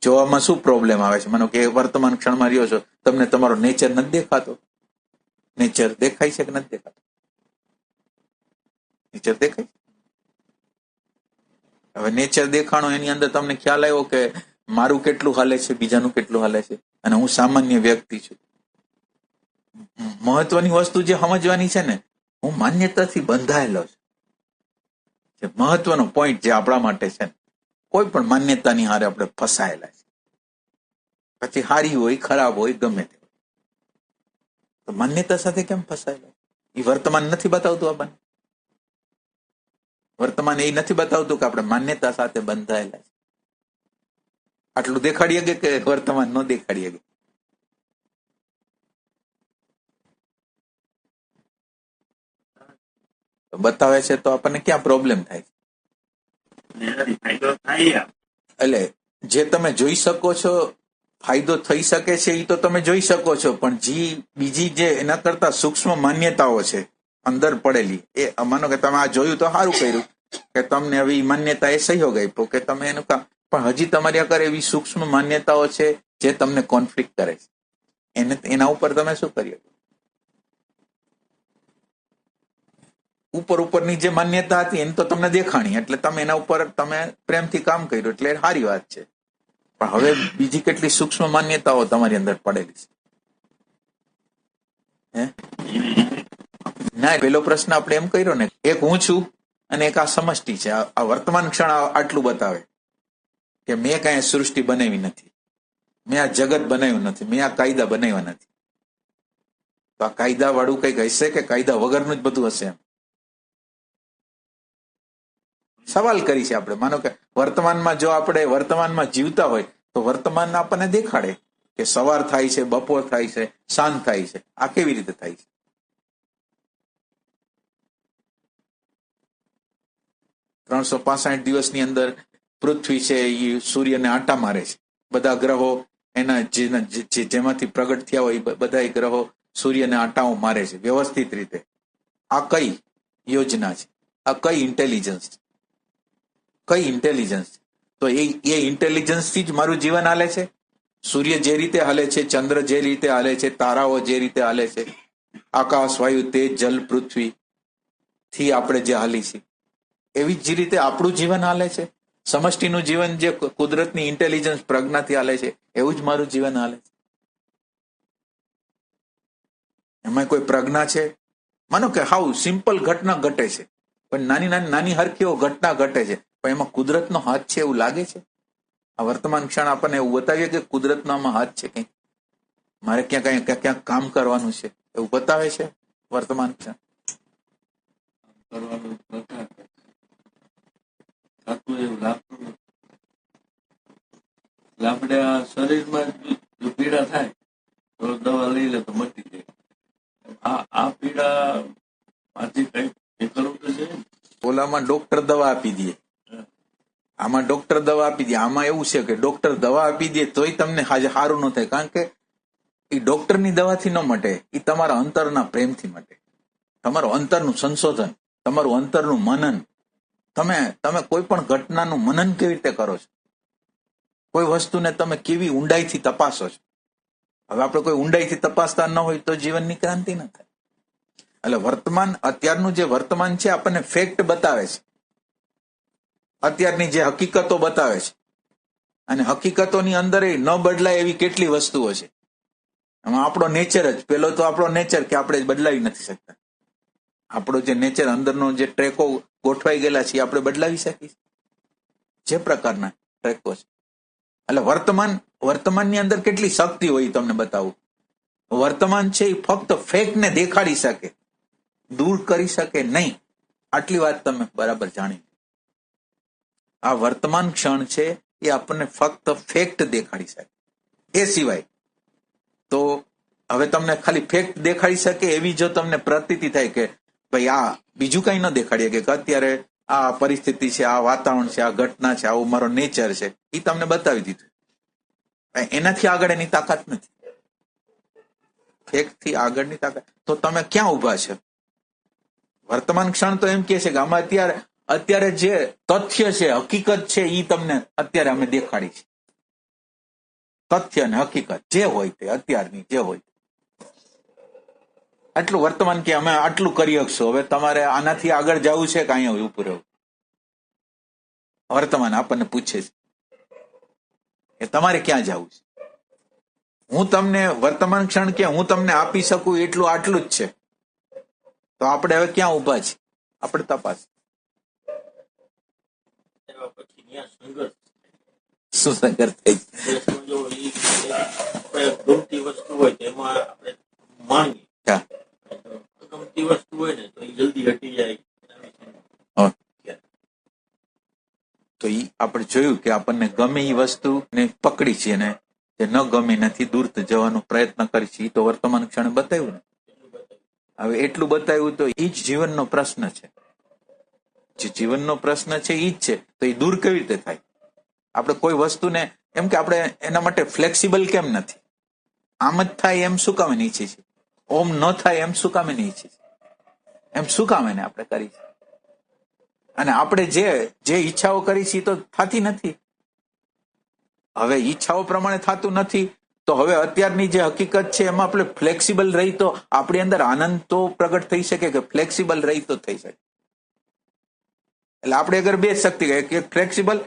જોવામાં શું પ્રોબ્લેમ આવે છે? માનો કે વર્તમાન ક્ષણમાં રહ્યો છો, તમને તમારો નેચર નથી દેખાતો? નેચર દેખાય છે કે નથી દેખાતો? નેચર દેખાય? હવે નેચર દેખાણો એની અંદર તમને ખ્યાલ આવ્યો કે મારું કેટલું હાલે છે, બીજાનું કેટલું હાલે છે, અને હું સામાન્ય વ્યક્તિ છું. મહત્વની વસ્તુ જે સમજવાની છે ને, હું માન્યતાથી બંધાયેલો છું. મહત્વનો પોઈન્ટ જે આપણા માટે છે, કોઈ પણ માન્યતાની હારે આપણે ફસાયેલા છે. પછી હારી હોય ખરાબ હોય ગમે તે હોય, તો માન્યતા સાથે કેમ ફસાયેલા? એ વર્તમાન નથી બતાવતું આપણને. વર્તમાન એ નથી બતાવતું કે આપણે માન્યતા સાથે બંધાયેલા છે. આટલું દેખાડીએ કે વર્તમાન ન દેખાડીએ? બતાવે છે તો આપણને ક્યાં પ્રોબ્લેમ થાય? ફાયદો થાય. એટલે જે તમે જોઈ શકો છો ફાયદો થઈ શકે છે એ તો તમે જોઈ શકો છો, પણ બીજી જે એના કરતા સૂક્ષ્મ માન્યતાઓ છે અંદર પડેલી, એ માનો કે તમે આ જોયું તો સારું કર્યું કે તમને હવે માન્યતા એ સહયોગ આપ્યો કે તમે એનું કામ, પણ હજી તમારી આગળ એવી સૂક્ષ્મ માન્યતાઓ છે જે તમને કોન્ફ્લિક્ટ કરે છે. એના ઉપર તમે શું કરી? ઉપરની જે માન્યતા હતી એને તો તમને દેખાણી, એટલે તમે એના ઉપર તમે પ્રેમથી કામ કર્યું એટલે સારી વાત છે. પણ હવે બીજી કેટલી સૂક્ષ્મ માન્યતાઓ તમારી અંદર પડેલી છે? ના, પેલો પ્રશ્ન આપણે એમ કર્યો ને, એક હું છું અને એક આ સમષ્ટિ છે. આ વર્તમાન ક્ષણ આટલું બતાવે કે મેં કઈ સૃષ્ટિ બનાવી નથી, મેં આ જગત બનાવ્યું નથી, મેં આ કાયદા બનાવ્યા નથી. તો આ કાયદા વાળું કઈક હશે કે કાયદા વગરનું જ બધું હશે? એમ સવાલ કરી છે આપણે. માનો કે વર્તમાનમાં જો આપણે વર્તમાનમાં જીવતા હોય તો વર્તમાન આપણને દેખાડે કે સવાર થાય છે, બપોર થાય છે, સાંજ થાય છે. આ કેવી રીતે થાય છે? 365 દિવસની અંદર પૃથ્વી છે એ સૂર્યને આંટા મારે છે. બધા ગ્રહો એના જેમાંથી પ્રગટ થયા હોય બધા ગ્રહો સૂર્યને આંટાઓ મારે છે વ્યવસ્થિત રીતે. આ કઈ યોજના છે? આ કઈ ઇન્ટેલિજન્સ છે? કઈ ઇન્ટેલિજન્સ? તો એ ઇન્ટેલિજન્સ થી જ મારું જીવન હાલે છે. સૂર્ય જે રીતે હાલે છે, ચંદ્ર જે રીતે હાલે છે, તારાઓ જે રીતે હાલે છે, આકાશ, વાયુ, તેજ, જલ, પૃથ્વી થી આપણે જે હાલી છીએ, એવી જ રીતે આપણું જીવન હાલે છે. સમષ્ટિનું જીવન જે કુદરતની ઇન્ટેલિજન્સ પ્રજ્ઞાથી હાલે છે, એવું જ મારું જીવન હાલે છે. એમાં કોઈ પ્રજ્ઞા છે? માનો કે હાવ સિમ્પલ ઘટના ઘટે છે, પણ નાની હરખીઓ ઘટના ઘટે છે, પણ એમાં કુદરતનો હાથ છે એવું લાગે છે? આ વર્તમાન ક્ષણ આપણને એવું બતાવીએ કે કુદરતનો આમાં હાથ છે, કંઈક મારે ક્યાંક કામ કરવાનું છે એવું બતાવે છે વર્તમાન ક્ષણ? કરવાનું પ્રકાર થતું એવું લાગતું નથી. એટલે આપણે આ શરીરમાં જો પીડા થાય તો દવા લઈ લે તો મટી જાય. આ પીડા આજે કઈ એ કરવું તો છે. ઓલામાં ડોક્ટર દવા આપી દે, આમાં ડોક્ટર દવા આપી દે. આમાં એવું છે કે ડોક્ટર દવા આપી દે તોય તમને સારું ન થાય, કારણ કે એ ડોક્ટરની દવાથી ન મટે, એ તમારા અંતરના પ્રેમથી મટે. તમારું અંતરનું સંશોધન, તમારું અંતરનું મનન. તમે કોઈ પણ ઘટનાનું મનન કેવી રીતે કરો છો? કોઈ વસ્તુને તમે કેવી ઊંડાઈથી તપાસો છો? હવે આપણે કોઈ ઊંડાઈથી તપાસતા ન હોય તો જીવનની ક્રાંતિ ન થાય. એટલે વર્તમાન, અત્યારનું જે વર્તમાન છે આપણને ફેક્ટ બતાવે છે, અત્યારની જે હકીકતો બતાવે છે, અને હકીકતોની અંદર ન બદલાય એવી કેટલી વસ્તુઓ છે. એમાં આપણો નેચર જ, પેલો તો આપણો નેચર કે આપણે બદલાવી નથી શકતા. આપણો જે નેચર, અંદરનો જે ટ્રેકો ગોઠવાઈ ગયેલા છે આપણે બદલાવી શકીએ જે પ્રકારના ટ્રેકો છે. એટલે વર્તમાનની અંદર કેટલી શક્તિ હોય તમને બતાવું. વર્તમાન છે એ ફક્ત ફેકને દેખાડી શકે, દૂર કરી શકે નહીં. આટલી વાત તમે બરાબર જાણી. આ વર્તમાન ક્ષણ છે એ આપણને ફક્ત ફેક્ટ દેખાડી શકે. એ સિવાય તો હવે તમને ખાલી ફેક્ટ દેખાડી શકે એવી જો તમને પ્રતીતિ થાય કે ભાઈ આ બીજું કઈ ન દેખાડીએ કે અત્યારે આ પરિસ્થિતિ છે, આ વાતાવરણ છે, આ ઘટના છે, આવું મારો નેચર છે, એ તમને બતાવી દીધું. એનાથી આગળ એની તાકાત નથી, ફેક્ટથી આગળની તાકાત. તો તમે ક્યાં ઉભા છો? વર્તમાન ક્ષણ તો એમ કે છે કે આમાં અત્યારે જે તથ્ય છે, હકીકત છે, એ તમને અત્યારે અમે દેખાડી છે. તથ્ય અને હકીકત જે હોય તે અત્યારની જે હોય આટલું વર્તમાન કે અમે આટલું કરી શકશું. હવે તમારે આનાથી આગળ જવું છે કે અહીંયા ઉભું રહેવું? વર્તમાન આપણને પૂછે છે કે તમારે ક્યાં જવું છે. હું તમને વર્તમાન ક્ષણ કે હું તમને આપી શકું એટલું આટલું જ છે. તો આપણે હવે ક્યાં ઉભા છીએ? આપણે તપાસ. શું સંઘર્ષ થઈ? ગમતી વસ્તુ હોય તેમાં આપણે માણીએ, ગમતી વસ્તુ હોય ને તો એ જલ્દી હટી જાય. તો એ આપણે જોયું કે આપણને ગમે એ વસ્તુને પકડી છે અને જે ન ગમે નથી દૂર જવાનો પ્રયત્ન કરી છે. એ તો વર્તમાન ક્ષણે બતાવ્યું ને. હવે એટલું બતાવ્યું તો એ જ જીવનનો પ્રશ્ન છે. જે જીવનનો પ્રશ્ન છે એ જ છે. તો એ દૂર કેવી રીતે થાય? આપણે કોઈ વસ્તુને એમ કે આપણે એના માટે ફ્લેક્સિબલ કેમ નથી? આમ જ થાય એમ શું કામે ઈચ્છીએ છીએ? ઓમ ન થાય એમ શું કામે નહીં ઈચ્છીએ છીએ? એમ શું કામે ને આપણે કરી છે? અને આપણે જે ઈચ્છાઓ કરી છે તો થતી નથી. હવે ઈચ્છાઓ પ્રમાણે થતું નથી તો હવે અત્યારની જે હકીકત છે એમાં આપણે ફ્લેક્સિબલ રહી તો આપણી અંદર આનંદ તો પ્રગટ થઈ શકે કે ફ્લેક્સિબલ રહી તો થઈ શકે. એટલે આપણે અગર બે શક્તિ એક ફ્લેક્સિબલ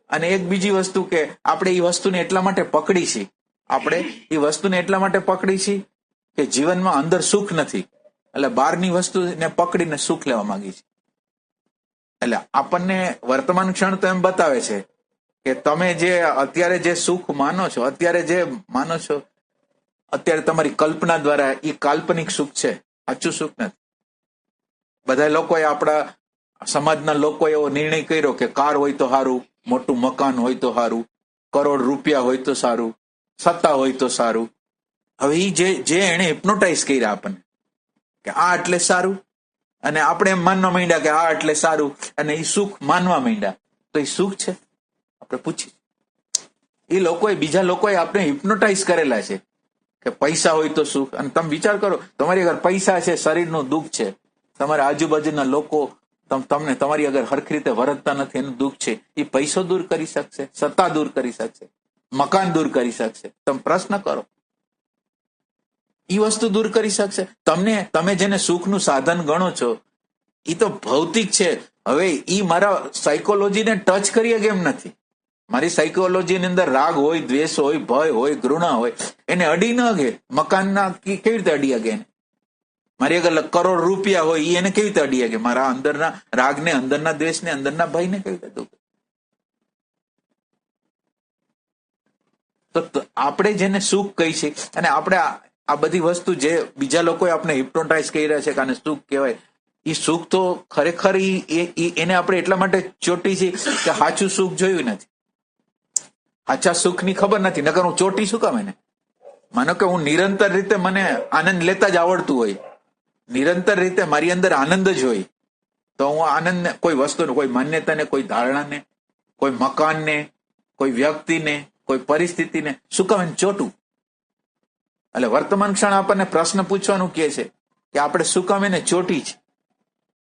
અને એક બીજી વસ્તુ કે આપણે એ વસ્તુને એટલા માટે પકડી છીએ, આપણે એ વસ્તુને એટલા માટે પકડી છીએ કે જીવનમાં અંદર સુખ નથી, એટલે બહારની વસ્તુને પકડીને સુખ લેવા માંગી છે. એટલે આપણને વર્તમાન ક્ષણ તો એમ બતાવે છે કે તમે જે અત્યારે જે સુખ માનો છો, અત્યારે જે માનો છો, અત્યારે તમારી કલ્પના દ્વારા એ કાલ્પનિક સુખ છે, સાચું સુખ નથી. બધા લોકોએ, આપણા સમાજના લોકોએ એવો નિર્ણય કર્યો કે કાર હોય તો સારું, મોટું મકાન હોય તો સારું, કરોડ રૂપિયા હોય તો સારું, સત્તા હોય તો સારું. હવે એ જે એને હિપ્નોટાઇઝ કર્યા આપણને કે આ એટલે સારું, અને આપણે એમ માનવા માંડ્યા કે આ એટલે સારું, અને એ સુખ માનવા માંડ્યા. તો એ સુખ છે? આપણે પૂછીએ. એ લોકોએ, બીજા લોકોએ આપણે હિપ્નોટાઇઝ કરેલા છે કે પૈસા હોય તો સુખ. અને તમે વિચાર કરો, તમારી અગર પૈસા છે, શરીરનું દુઃખ છે, તમારા આજુબાજુના લોકો તમને તમારી અગર હરખી રીતે વર્તતા નથી એનું દુઃખ છે, એ પૈસો દૂર કરી શકશે? સત્તા દૂર કરી શકશે? મકાન દૂર કરી શકશે? તમે પ્રશ્ન કરો. એ વસ્તુ દૂર કરી શકશે? તમે જેને સુખનું સાધન ગણો છો એ તો ભૌતિક છે. હવે એ મારા સાયકોલોજીને ટચ કરીએ કેમ નથી? મારી સાયકોલોજીની અંદર રાગ હોય, દ્વેષ હોય, ભય હોય, ઘૃણા હોય, એને અડી ન ગે. મકાનના કેવી રીતે અડી અગે એને? મારી આગળ કરોડ રૂપિયા હોય એને કેવી રીતે અડી અગે? મારા અંદરના રાગને, અંદરના દ્વેષને, અંદરના ભયને કેવી રીતે દુઃખ? તો આપણે જેને સુખ કહી છે, અને આપણે આ બધી વસ્તુ જે બીજા લોકોએ આપણે હિપ્નોટાઇઝ કરી રહ્યા છે કે આને સુખ કહેવાય, એ સુખ તો ખરેખર એને આપણે એટલા માટે ચોટી છે કે સાચું સુખ જોયું નથી, સાચા સુખની ખબર નથી. નકર હું ચોટી શું કામ એને? માનો કે હું નિરંતર રીતે મને આનંદ લેતા જ આવડતું હોય, નિરંતર રીતે મારી અંદર આનંદ જ હોય, તો હું આનંદને, કોઈ વસ્તુને, કોઈ માન્યતાને, કોઈ ધારણાને, કોઈ મકાનને, કોઈ વ્યક્તિને, કોઈ પરિસ્થિતિને શું કામ એને ચોટું? એટલે વર્તમાન ક્ષણ આપણને પ્રશ્ન પૂછવાનું કહે છે કે આપણે શું કામ એને ચોટી છે?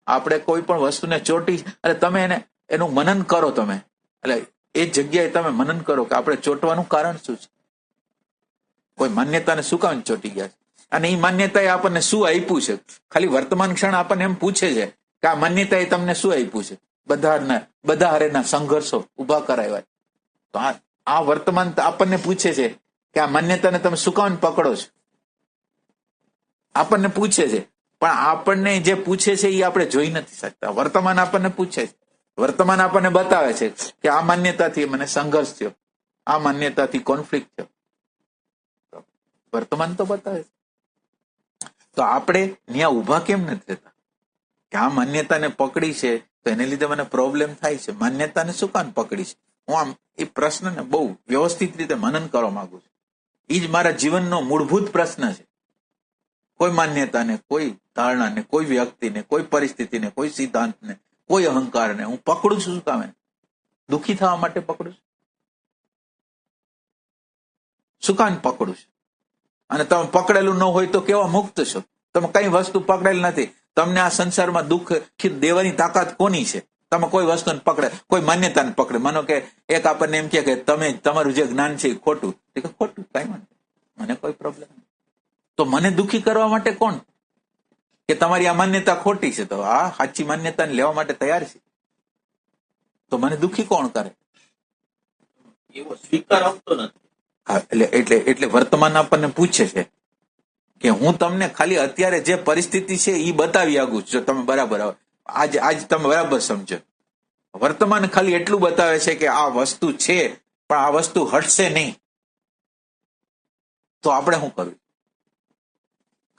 આપણે કોઈ પણ વસ્તુને ચોટી, એટલે તમે એનું મનન કરો. તમે એટલે એ જગ્યાએ તમે મનન કરો કે આપણે ચોટવાનું કારણ શું છે? કોઈ માન્યતાને શું કામ ચોટી ગયા છે? અને એ માન્યતાએ આપણને શું આપ્યું છે? ખાલી વર્તમાન ક્ષણ આપણને એમ પૂછે છે કે આ માન્યતાએ તમને શું આપ્યું છે? બધા હારેના સંઘર્ષો ઉભા કરાવ્યા. તો આ વર્તમાન આપણને પૂછે છે કે આ માન્યતાને તમે શું કામ પકડો છો? આપણને પૂછે છે. પણ આપણને જે પૂછે છે એ આપણે જોઈ નથી શકતા. વર્તમાન આપણને પૂછે છે, વર્તમાન આપણને બતાવે છે કે આ માન્યતાથી મને સંઘર્ષ થયો, આ માન્યતાથી કોન્ફ્લિક્ટ થયો. વર્તમાન તો બતાવે છે. તો આપણે ત્યાં ઉભા કેમ નથી રહેતા કે આ માન્યતાને પકડી છે તો એને લીધે મને પ્રોબ્લેમ થાય છે? માન્યતાને શું કામ પકડી છે? હું આમ એ પ્રશ્નને બહુ વ્યવસ્થિત રીતે મનન કરવા માંગુ છું. એ જ મારા જીવનનો મૂળભૂત પ્રશ્ન છે. કોઈ માન્યતાને, કોઈ ધારણાને, કોઈ વ્યક્તિને, કોઈ પરિસ્થિતિને, કોઈ સિદ્ધાંતને, કોઈ અહંકારને હું પકડું છું શું કામ? દુઃખી થવા માટે પકડું છું? શું કામ પકડું છું? અને તમે પકડેલું ન હોય તો કેવા મુક્ત છો? તમે કઈ વસ્તુ પકડેલ નથી. તમને આ સંસારમાં દુઃખ દેવાની તાકાત કોની છે? તમે કોઈ વસ્તુને પકડે, કોઈ માન્યતાને પકડે. માનો કે એક આપણને એમ કે તમે તમારું જે જ્ઞાન છે એ ખોટું, ખોટું કઈ મને કોઈ પ્રોબ્લેમ નહીં. તો મને દુઃખી કરવા માટે કોણ? કે તમારી આ માન્યતા ખોટી છે, તો આ સાચી માન્યતાને લેવા માટે તૈયાર છે, તો મને દુઃખી કોણ કરે? એવો સ્વીકાર આપતો નથી. હા, એટલે વર્તમાન આપણને પૂછે છે કે હું તમને ખાલી અત્યારે જે પરિસ્થિતિ છે એ બતાવી આગું જો તમે બરાબર આજ તમે બરાબર સમજો. વર્તમાન ખાલી એટલું બતાવે છે કે આ વસ્તુ છે પણ આ વસ્તુ હટશે નહીં. તો આપણે શું કરવું?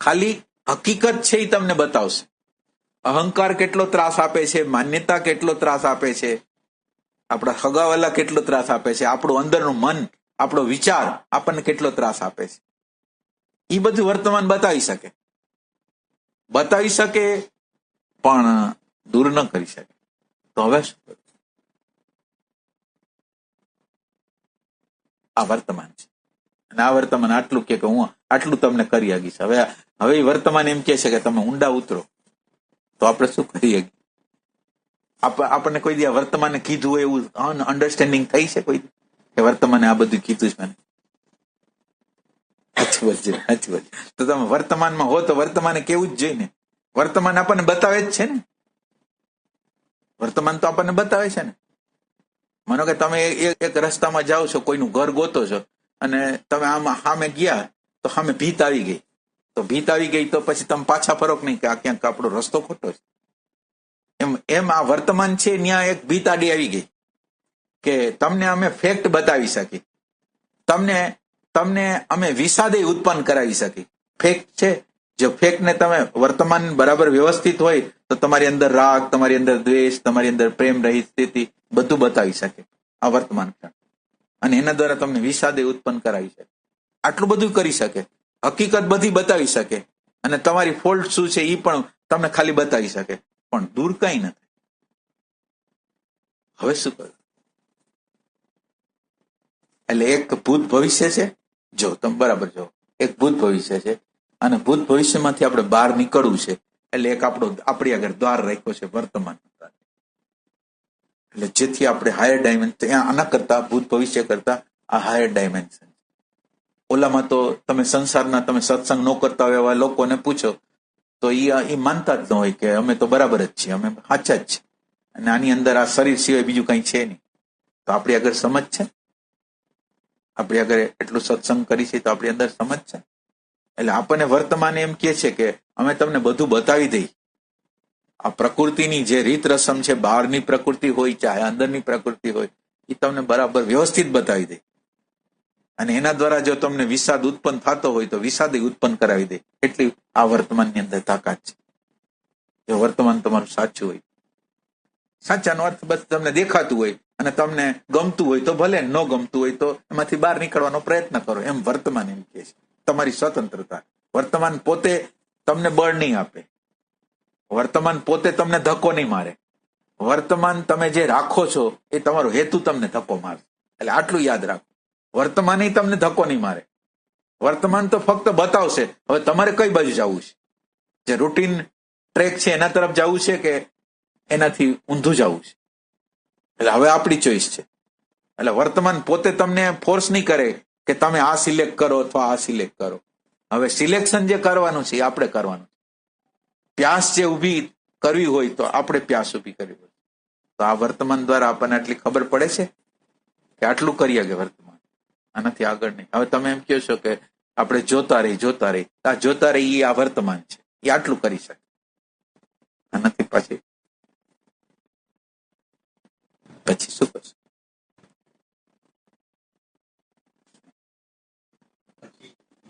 ખાલી હકીકત છે એ તમને બતાવશે. અહંકાર કેટલો ત્રાસ આપે છે, માન્યતા કેટલો ત્રાસ આપે છે, આપણા હગાવાલા કેટલો ત્રાસ આપે છે, આપણું અંદરનું મન, આપણો વિચાર આપણને કેટલો ત્રાસ આપે છે, એ બધું વર્તમાન બતાવી શકે પણ દૂર ન કરી શકે. તો હવે શું કરવું? આ વર્તમાન છે અને આ વર્તમાન આટલું કે હું આટલું તમને કરી શકીશ. હવે વર્તમાન એમ કે છે કે તમે ઊંડા ઉતરો, તો આપણે શું કરી શકીએ? આપણને કોઈ દી વર્તમાને કીધું હોય એવું અન્ડરસ્ટેન્ડિંગ થઈ છે કોઈ કે વર્તમાને આ બધું કીધું છે મને? સાચી વાત. તો તમે વર્તમાનમાં હો તો વર્તમાને કેવું જ જોઈએ ને. વર્તમાન આપણને બતાવે જ છે ને. વર્તમાન તો આપણને બતાવે છે ને. માનો કે તમે એક રસ્તામાં જાઓ છો, કોઈનું ઘર ગોતો છો અને તમે આમાં સામે ગયા તો સામે ભીત આવી ગઈ, તો ભીત આવી ગઈ તો પછી તમે પાછા ફરો નહીં કે આ ક્યાંક આપણો રસ્તો ખોટો છે. એમ આ વર્તમાન છે ત્યાં એક ભીત આડી આવી ગઈ કે તમને અમે ફેક્ટ બતાવી શકી, તમને અમે વિષાદે ઉત્પન્ન કરાવી શકી. ફેક્ટ છે, જો ફેક્ટને તમે વર્તમાન બરાબર વ્યવસ્થિત હોય તો તમારી અંદર રાગ, તમારી અંદર દ્વેષ, તમારી અંદર પ્રેમ રહિત સ્થિતિ બધું બતાવી શકે આ વર્તમાન ક્ષણ, અને એના દ્વારા તમને વિષાદે ઉત્પન્ન કરાવી શકે. આટલું બધું કરી શકે, હકીકત બધી બતાવી શકે, અને તમારી ફોલ્ટ શું છે એ પણ તમને ખાલી બતાવી શકે, પણ દૂર કઈ નથી. હવે શું કરું? એટલે એક ભૂત ભવિષ્ય છે, જો તમે બરાબર જો, એક ભૂત ભવિષ્ય છે અને ભૂત ભવિષ્યમાંથી આપણે બહાર નીકળવું છે. એટલે એક આપણી આગળ દ્વાર રાખ્યો છે વર્તમાન. એટલે જેથી આપણે હાયર ડાયમેન્શન, આના કરતા ભૂત ભવિષ્ય કરતા આ હાયર ડાયમેન્શન. ઓલામાં તો તમે સંસારના તમે સત્સંગ ન કરતા હોય એવા લોકોને પૂછો તો એ માનતા જ ન હોય કે અમે તો બરાબર જ છીએ, અમે સાચા જ છીએ, અને આની અંદર આ શરીર સિવાય બીજું કંઈ છે નહીં. તો આપણી આગળ સમજ છે, આપણી આગળ એટલું સત્સંગ કરી છે તો આપણી અંદર સમજ છે. એટલે આપણને વર્તમાન એમ કહે છે કે અમે તમને બધું બતાવી દઈ. આ પ્રકૃતિની જે રીત રસમ છે, બહારની પ્રકૃતિ હોય ચાહે અંદરની પ્રકૃતિ હોય, એ તમને બરાબર વ્યવસ્થિત બતાવી દે. અને એના દ્વારા જો તમને વિષાદ ઉત્પન્ન થતો હોય તો વિષાદ ઉત્પન્ન કરાવી દે. એટલી આ વર્તમાનની અંદર તાકાત છે. જો વર્તમાન તમારું સાચું હોય, સાચાનો અર્થ બસ તમને દેખાતું હોય અને તમને ગમતું હોય તો ભલે, ન ગમતું હોય તો એમાંથી બહાર નીકળવાનો પ્રયત્ન કરો, એમ વર્તમાન એમ કહે છે. તમારી સ્વતંત્રતા. વર્તમાન પોતે તમને બળ નહીં આપે, વર્તમાન પોતે તમને ધક્કો નહીં મારે. વર્તમાન તમે જે રાખો છો એ તમારો હેતુ તમને ધક્કો મારશે. એટલે આટલું યાદ રાખો, વર્તમાન તમને ધક્કો નહીં મારે. વર્તમાન તો ફક્ત બતાવશે હવે તમારે કઈ બાજુ જવું છે. જે રૂટીન ટ્રેક છે એના તરફ જવું છે કે એનાથી ઊંધું જવું છે. એટલે હવે આપણી ચોઈસ છે. એટલે વર્તમાન પોતે તમને ફોર્સ નહીં કરે કે તમે આ સિલેક્ટ કરો અથવા આ સિલેક્ટ કરો. હવે સિલેક્શન જે કરવાનું છે એ આપણે કરવાનું. પ્યાસ જે ઊભી કરવી હોય તો આપણે પ્યાસ ઊભી કરવી હોય. તો આ વર્તમાન દ્વારા આપણને આટલી ખબર પડે છે કે આટલું કરીએ કે વર્તમાન, આનાથી આગળ નહીં. હવે તમે એમ કહો છો કે આપણે જોતા રહી, આ જોતા રહી આ વર્તમાન છે, એ આટલું કરી શકે. આનાથી પછી શું કરશે?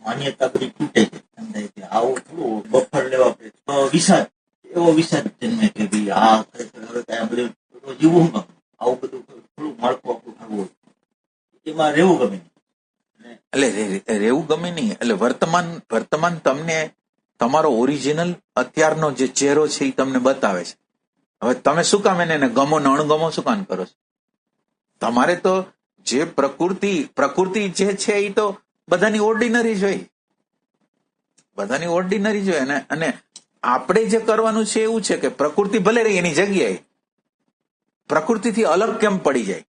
માન્યતા બધી તૂટે છે. સમજાય કે આવું થોડું બફર લેવા પડે, વિષાદ એવો વિષાદ જન્મે કે ભાઈ આ ખરેખર હવે કઈ બધું જીવવું ગમે, આવું બધું થોડું માળખું આપણું થવું, એમાં રહેવું ગમે નહીં. એટલે રહેવું ગમે નહીં. એટલે વર્તમાન તમને તમારો ઓરિજિનલ અત્યારનો જે ચહેરો છે એ તમને બતાવે છે. હવે તમે શું કામ એને ગમો ને અણગમો શું કામ કરો છો? તમારે તો જે પ્રકૃતિ જે છે એ તો બધાની ઓર્ડિનરી જ હોય, બધાની ઓર્ડિનરી જ હોય. અને આપણે જે કરવાનું છે એવું છે કે પ્રકૃતિ ભલે રહી એની જગ્યાએ, પ્રકૃતિથી અલગ કેમ પડી જાય,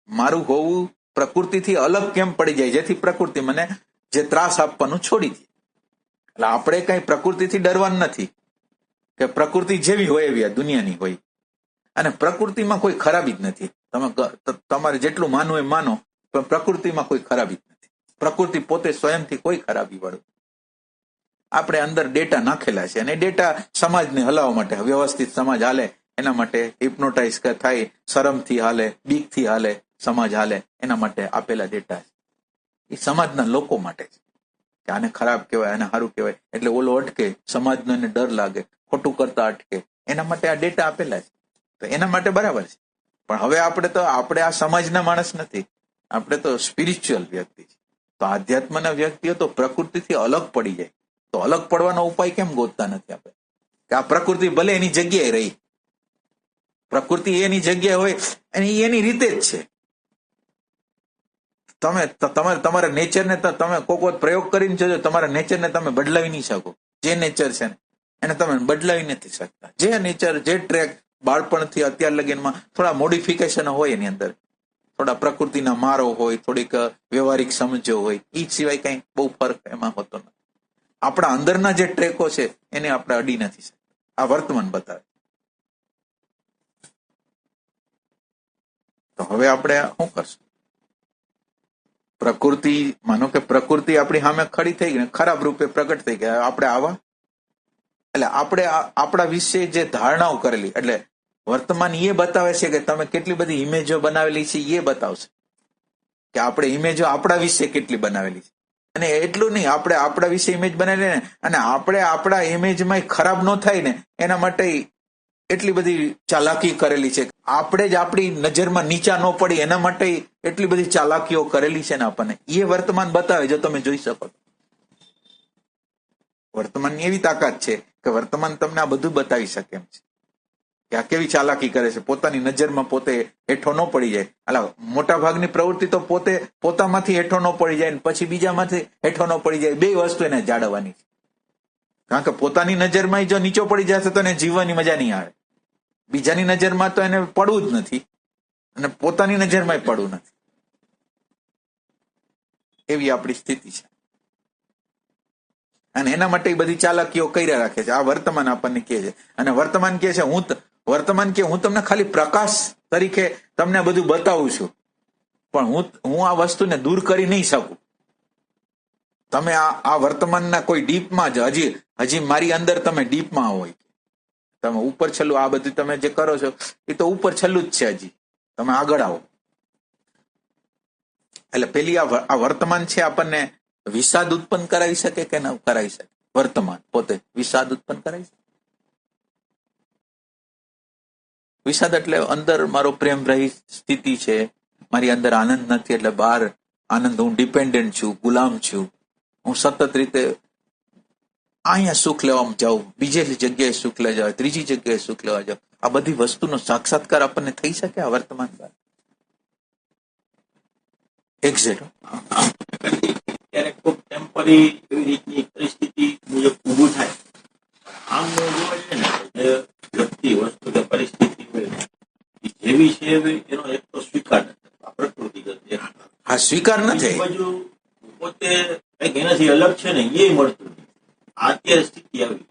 મારું હોવું પ્રકૃતિથી અલગ કેમ પડી જાય, જેથી પ્રકૃતિ મને જે ત્રાસ આપવાનું છોડી દે. એટલે આપણે કઈ પ્રકૃતિથી ડરવાનું નથી કે પ્રકૃતિ જેવી હોય એવી આ દુનિયાની હોય. અને પ્રકૃતિમાં કોઈ ખરાબી જ નથી. તમારે જેટલું માનવું એ માનો, પણ પ્રકૃતિમાં કોઈ ખરાબી જ નથી. પ્રકૃતિ પોતે સ્વયંથી કોઈ ખરાબી વાળું. આપણે અંદર ડેટા નાખેલા છે અને ડેટા સમાજને હલાવવા માટે, વ્યવસ્થિત સમાજ હાલે એના માટે હિપ્નોટાઇઝ થાય, શરમથી હાલે, બીકથી હાલે, સમાજ હાલે એના માટે આપેલા ડેટા છે. એ સમાજના લોકો માટે છે કે આને ખરાબ કહેવાય, આને સારું કહેવાય, એટલે ઓલો અટકે, સમાજનો એને ડર લાગે, ખોટું કરતા અટકે, એના માટે આ ડેટા આપેલા છે. તો એના માટે બરાબર છે. પણ હવે આપણે આ સમાજના માણસ નથી, આપણે તો સ્પિરિચ્યુઅલ વ્યક્તિ છે. તો આધ્યાત્મના વ્યક્તિઓ તો પ્રકૃતિથી અલગ પડી જાય. તો અલગ પડવાનો ઉપાય કેમ ગોતતા નથી આપણે? કે આ પ્રકૃતિ ભલે એની જગ્યાએ રહી, પ્રકૃતિ એની જગ્યાએ હોય અને એની રીતે જ છે. તમારા નેચરને તમે કોઈ પ્રયોગ કરીને જોજો, તમારા નેચરને તમે બદલાવી નહીં શકો. જે નેચર છે ને એને તમે બદલાવી નથી શકતા. જે નેચર, જે ટ્રેક બાળપણથી અત્યાર લગીનમાં થોડા મોડિફિકેશન હોય, એની અંદર થોડા પ્રકૃતિના મારો હોય, થોડીક વ્યવહારિક સમજો હોય, એ સિવાય કઈ બહુ ફરક એમાં હોતો નથી. આપણા અંદરના જે ટ્રેકો છે એને આપણે અડી નથી શકતા. આ વર્તમાન બતાવે. તો હવે આપણે શું કરશું? પ્રકૃતિ, માનો કે પ્રકૃતિ આપણી સામે ખડી થઈ ગઈ, ખરાબ રૂપે પ્રગટ થઈ ગયા, આપણે આવા, એટલે આપણે આપણા વિશે જે ધારણાઓ કરેલી, એટલે વર્તમાન એ બતાવે છે કે તમે કેટલી બધી ઇમેજો બનાવેલી છે, એ બતાવશે કે આપણે ઇમેજો આપણા વિશે કેટલી બનાવેલી છે. અને એટલું નહીં, આપણે આપણા વિશે ઇમેજ બનાવેલી ને, અને આપણે આપણા ઇમેજમાં ખરાબ ન થાય ને એના માટે એટલી બધી ચાલાકી કરેલી છે. આપણે જ આપણી નજરમાં નીચા ન પડી એના માટે એટલી બધી ચાલાકીઓ કરેલી છે ને આપણને. એ વર્તમાન બતાવે, જો તમે જોઈ શકો. વર્તમાનની એવી તાકાત છે કે વર્તમાન તમને આ બધું બતાવી શકે એમ છે કે આ કેવી ચાલાકી કરે છે. પોતાની નજરમાં પોતે હેઠો ન પડી જાય. એટલે મોટા ભાગની પ્રવૃત્તિ તો પોતામાંથી હેઠો ન પડી જાય, પછી બીજામાંથી હેઠો ન પડી જાય. બે વસ્તુ એને જાળવવાની છે. કારણ કે પોતાની નજરમાં જો નીચો પડી જશે તો એને જીવવાની મજા નહીં આવે. બીજાની નજરમાં તો એને પડવું જ નથી અને પોતાની નજરમાં પડવું નથી. એવી આપણી સ્થિતિ છે. અને એના માટે એ બધી ચાલાકીઓ કર્યા રાખે છે. આ વર્તમાન આપણને કહે છે, અને વર્તમાન કહે છે વર્તમાન કે હું તમને ખાલી પ્રકાશ તરીકે તમને બધું બતાવું છું, પણ હું આ વસ્તુને દૂર કરી નહીં શકું. તમે આ વર્તમાનના કોઈ ડીપમાં જ હજી મારી અંદર તમે ડીપમાં હોય, તમે ઉપર છેલ્લું આ બધું તમે જે કરો છો એ તો ઉપર છેલ્લું જ છે. હજી તમે આગળ આવો. એટલે પેલી આ વર્તમાન છે આપણને વિષાદ ઉત્પન્ન કરાવી શકે કે ન કરાવી શકે? વર્તમાન પોતે વિષાદ ઉત્પન્ન કરાવી શકે? વિષાદ એટલે અંદર મારો પ્રેમ રહી સ્થિતિ છે, મારી અંદર આનંદ નથી એટલે બહાર આનંદ, હું ડિપેન્ડન્ટ છું, ગુલામ છું, હું સતત રીતે અહીંયા સુખ લેવા જાઉં, બીજે જગ્યાએ સુખ લેવા જાઉં, ત્રીજી જગ્યાએ સુખ લેવા જાઉં. આ બધી વસ્તુનો સાક્ષાત્કાર આપણને થઈ શકે આ વર્તમાન દ્વારા? એક્ઝેક્ટ. ક્યારેક ખૂબ ટેમ્પરરી એવી રીતની પરિસ્થિતિ મુજબ ઊભું થાય. આમ જોવા જઈએ ને, જે વ્યક્તિ, વસ્તુ કે પરિસ્થિતિ હોય એ જેવી છે એવી એનો એક તો સ્વીકાર નથી. આ પ્રકૃતિગત હા, સ્વીકાર ન થાય. બાજુ પોતે કંઈક એનાથી અલગ છે ને એ મળતું નથી. આ અત્યારે સ્થિતિ આવી.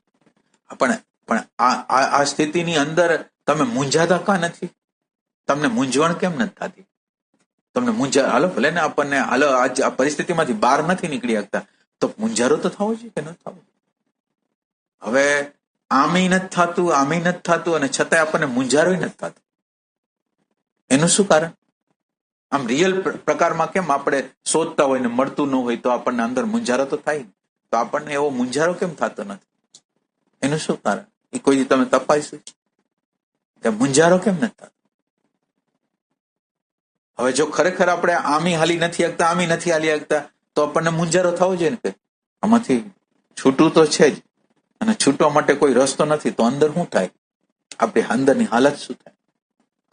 પણ આ સ્થિતિની અંદર તમે મૂંઝાતા કા નથી? તમને મૂંઝવણ કેમ નથી થતી? તમને હાલો ભલે ને આપણને હાલો આ પરિસ્થિતિમાંથી બહાર નથી નીકળી શકતા, તો મૂંઝારો તો થવો જોઈએ કે ન થવો? હવે આમેય નથી થતું, આમેય નથી થતું, અને છતાંય આપણને મૂંઝારો નથી થતો. એનું શું કારણ? આમ રિયલ પ્રકારમાં કેમ આપણે શોધતા હોય ને મળતું ન હોય તો આપણને અંદર મૂંઝારો તો થાય. તો આપણને એવો મૂંઝારો કેમ થતો નથી? એનું શું કારણ? એ કોઈ તમે તપાસ્યું કે મૂંઝારો કેમ નથી થતો? હવે જો ખરેખર આપણે આમી હાલી નથી શકતા, આમી નથી હાલી શકતા, તો આપણને મૂંઝારો થવો જોઈએ ને કે આમાંથી છૂટું તો છે જ, અને છૂટવા માટે કોઈ રસ્તો નથી, તો અંદર શું થાય? આપણી અંદરની હાલત શું થાય?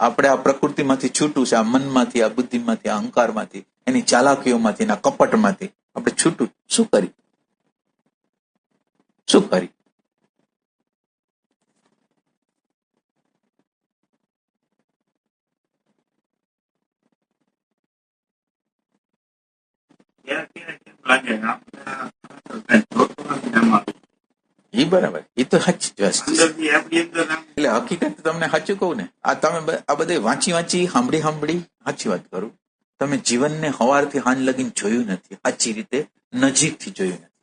આપણે આ પ્રકૃતિમાંથી છૂટું છે, આ મનમાંથી, આ બુદ્ધિમાંથી, આ અહંકારમાંથી, એની ચાલાકીઓમાંથી, એના કપટમાંથી આપણે છૂટું શું કરી? શું કરી? લાગે આપણે જોતું નથી આમાં. એ બરાબર, એ તો સાચી વાત છે. અંદરથી આપણી અંદર આમ એટલે હકીકત તમને સાચું કહું ને, આ તમે આ બધે વાંચી સાંભળી સાચી વાત કરું, તમે જીવનને સવારથી સાંજ લગીને જોયું નથી, સાચી રીતે નજીકથી જોયું નથી.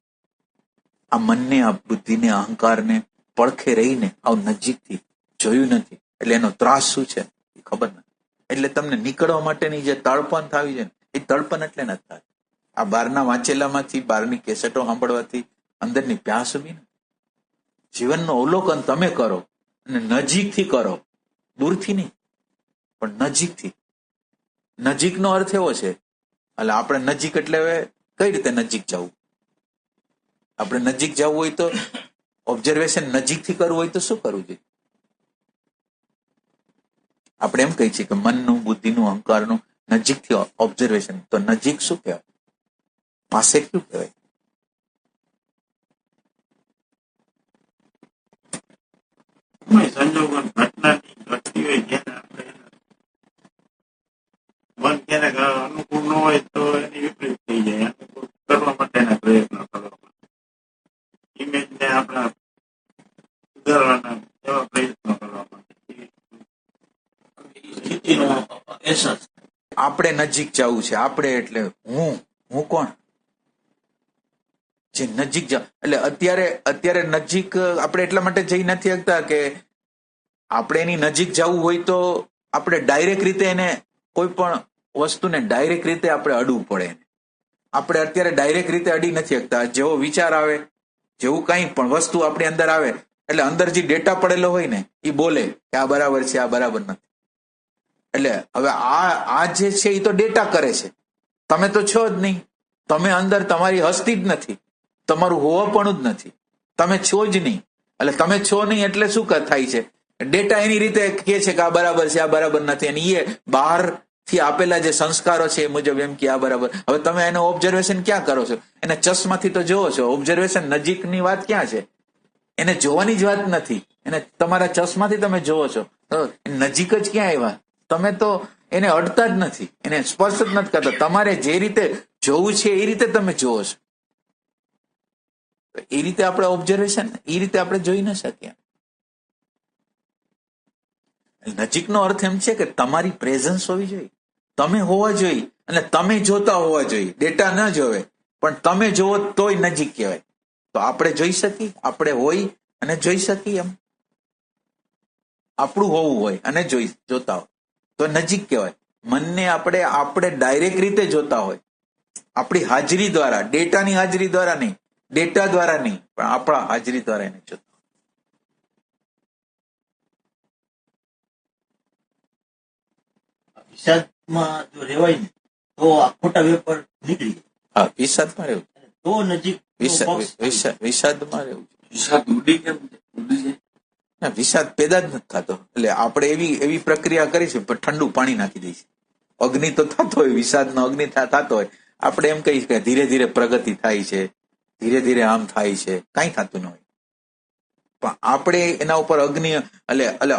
આ મનને, આ બુદ્ધિને, અહંકારને પડખે રહીને આવું નજીકથી જોયું નથી. એટલે એનો ત્રાસ શું છે એ ખબર નથી. એટલે તમને નીકળવા માટેની જે તડપણ થવી છે ને, એ તડપણ એટલે નથી થાય. આ બહારના વાંચેલામાંથી, બહારની કેસેટો સાંભળવાથી અંદરની પ્યાસ ઉભી ને. જીવનનું અવલોકન તમે કરો, અને નજીકથી કરો, દૂરથી નહીં પણ નજીકથી. નજીકનો અર્થ એવો છે, એટલે આપણે નજીક એટલે કઈ રીતે નજીક જવું? આપણે નજીક જવું હોય તો ઓબ્ઝર્વેશન નજીકથી કરવું હોય તો શું કરવું જોઈએ? આપણે એમ કહીએ છીએ કે મનનું, બુદ્ધિનું, અહંકારનું નજીકથી ઓબ્ઝર્વેશન. તો નજીક શું કહેવાય? પાસે શું કહેવાય? સંજોગો ઘટનાની ઘટતી હોય ત્યારે આપણે મન ક્યારેક અનુકૂળ ન હોય તો એની વિપરીત થઈ જાય. અનુકૂળ કરવા માટેના પ્રયત્નો કરવા માટે, ઇમેજને આપણા સુધારવાના એવા પ્રયત્નો કરવા માટે સ્થિતિનો અહેસાસ. આપણે નજીક જવું છે. આપણે એટલે હું કોણ? જે નજીક જાવ એટલે અત્યારે નજીક આપણે એટલા માટે જઈ નથી શકતા કે આપણે એની નજીક જવું હોય તો આપણે ડાયરેક્ટ રીતે એને કોઈ પણ વસ્તુને ડાયરેક્ટ રીતે આપણે અડવું પડે. આપણે અત્યારે ડાયરેક્ટ રીતે અડી નથી શકતા. જેવો વિચાર આવે, જેવું કંઈ પણ વસ્તુ આપણી અંદર આવે એટલે અંદર જે ડેટા પડેલો હોય ને એ બોલે કે આ બરાબર છે, આ બરાબર નથી. એટલે હવે આ જે છે એ તો ડેટા કરે છે. તમે તો છો જ નહીં. તમે અંદર તમારી હસ્તી જ નથી, તમારું હોવાપણું જ નથી, તમે છો જ નહીં. એટલે તમે છો નહીં એટલે શું થાય છે? ડેટા એની રીતે કહે છે કે આ બરાબર છે, આ બરાબર નથી, અને એ બહારથી આપેલા જે સંસ્કારો છે એ મુજબ એમ કે આ બરાબર. હવે તમે એનો ઓબ્ઝર્વેશન ક્યાં કરો છો? એને ચશ્માથી તો જોવો છો. ઓબ્ઝર્વેશન નજીકની વાત ક્યાં છે? એને જોવાની જ વાત નથી, એને તમારા ચશ્માથી તમે જોવો છો. તો નજીક જ ક્યાં આવ્યા? તમે તો એને અડતા જ નથી, એને સ્પર્શ જ નથી કરતા. તમારે જે રીતે જોવું છે એ રીતે તમે જોવો છો. એ રીતે આપણે ઓબ્ઝર્વેશન એ રીતે આપણે જોઈ ન શકીએ. નજીકનો અર્થ એમ છે કે તમારી પ્રેઝન્સ હોવી જોઈએ, તમે હોવા જોઈએ અને તમે જોતા હોવા જોઈએ. ડેટા ન જોવે પણ તમે જોવો તોય નજીક કહેવાય. તો આપણે જોઈ શકીએ, આપણે હોય અને જોઈ શકીએ. એમ આપણું હોવું હોય અને જોતા હોય તો નજીક કહેવાય. મનને આપણે ડાયરેક્ટ રીતે જોતા હોય, આપણી હાજરી દ્વારા, ડેટાની હાજરી દ્વારા નહીં, ડેટા દ્વારા નહીં, પણ આપણા હાજરી દ્વારા એને જોતા. વિષાદમાં જો રેવાય ને તો આ ખોટા વેપાર નીકળી જાય. હા, વિષાદમાં રહેવું, તો નજીક વિષાદમાં રહેવું. વિષાદ ઉડી કેમ ઉડી જાય? ના, વિષાદ પેદા જ નથી થતો. એટલે આપણે એવી પ્રક્રિયા કરીશું પણ ઠંડુ પાણી નાખી દઈશું. અગ્નિ તો થતો હોય, વિષાદનો અગ્નિ થતો હોય. આપણે એમ કહીએ કે ધીરે ધીરે પ્રગતિ થાય છે, ધીરે ધીરે આમ થાય છે, કાંઈ થતું ન હોય. પણ આપણે એના ઉપર અગ્નિ એટલે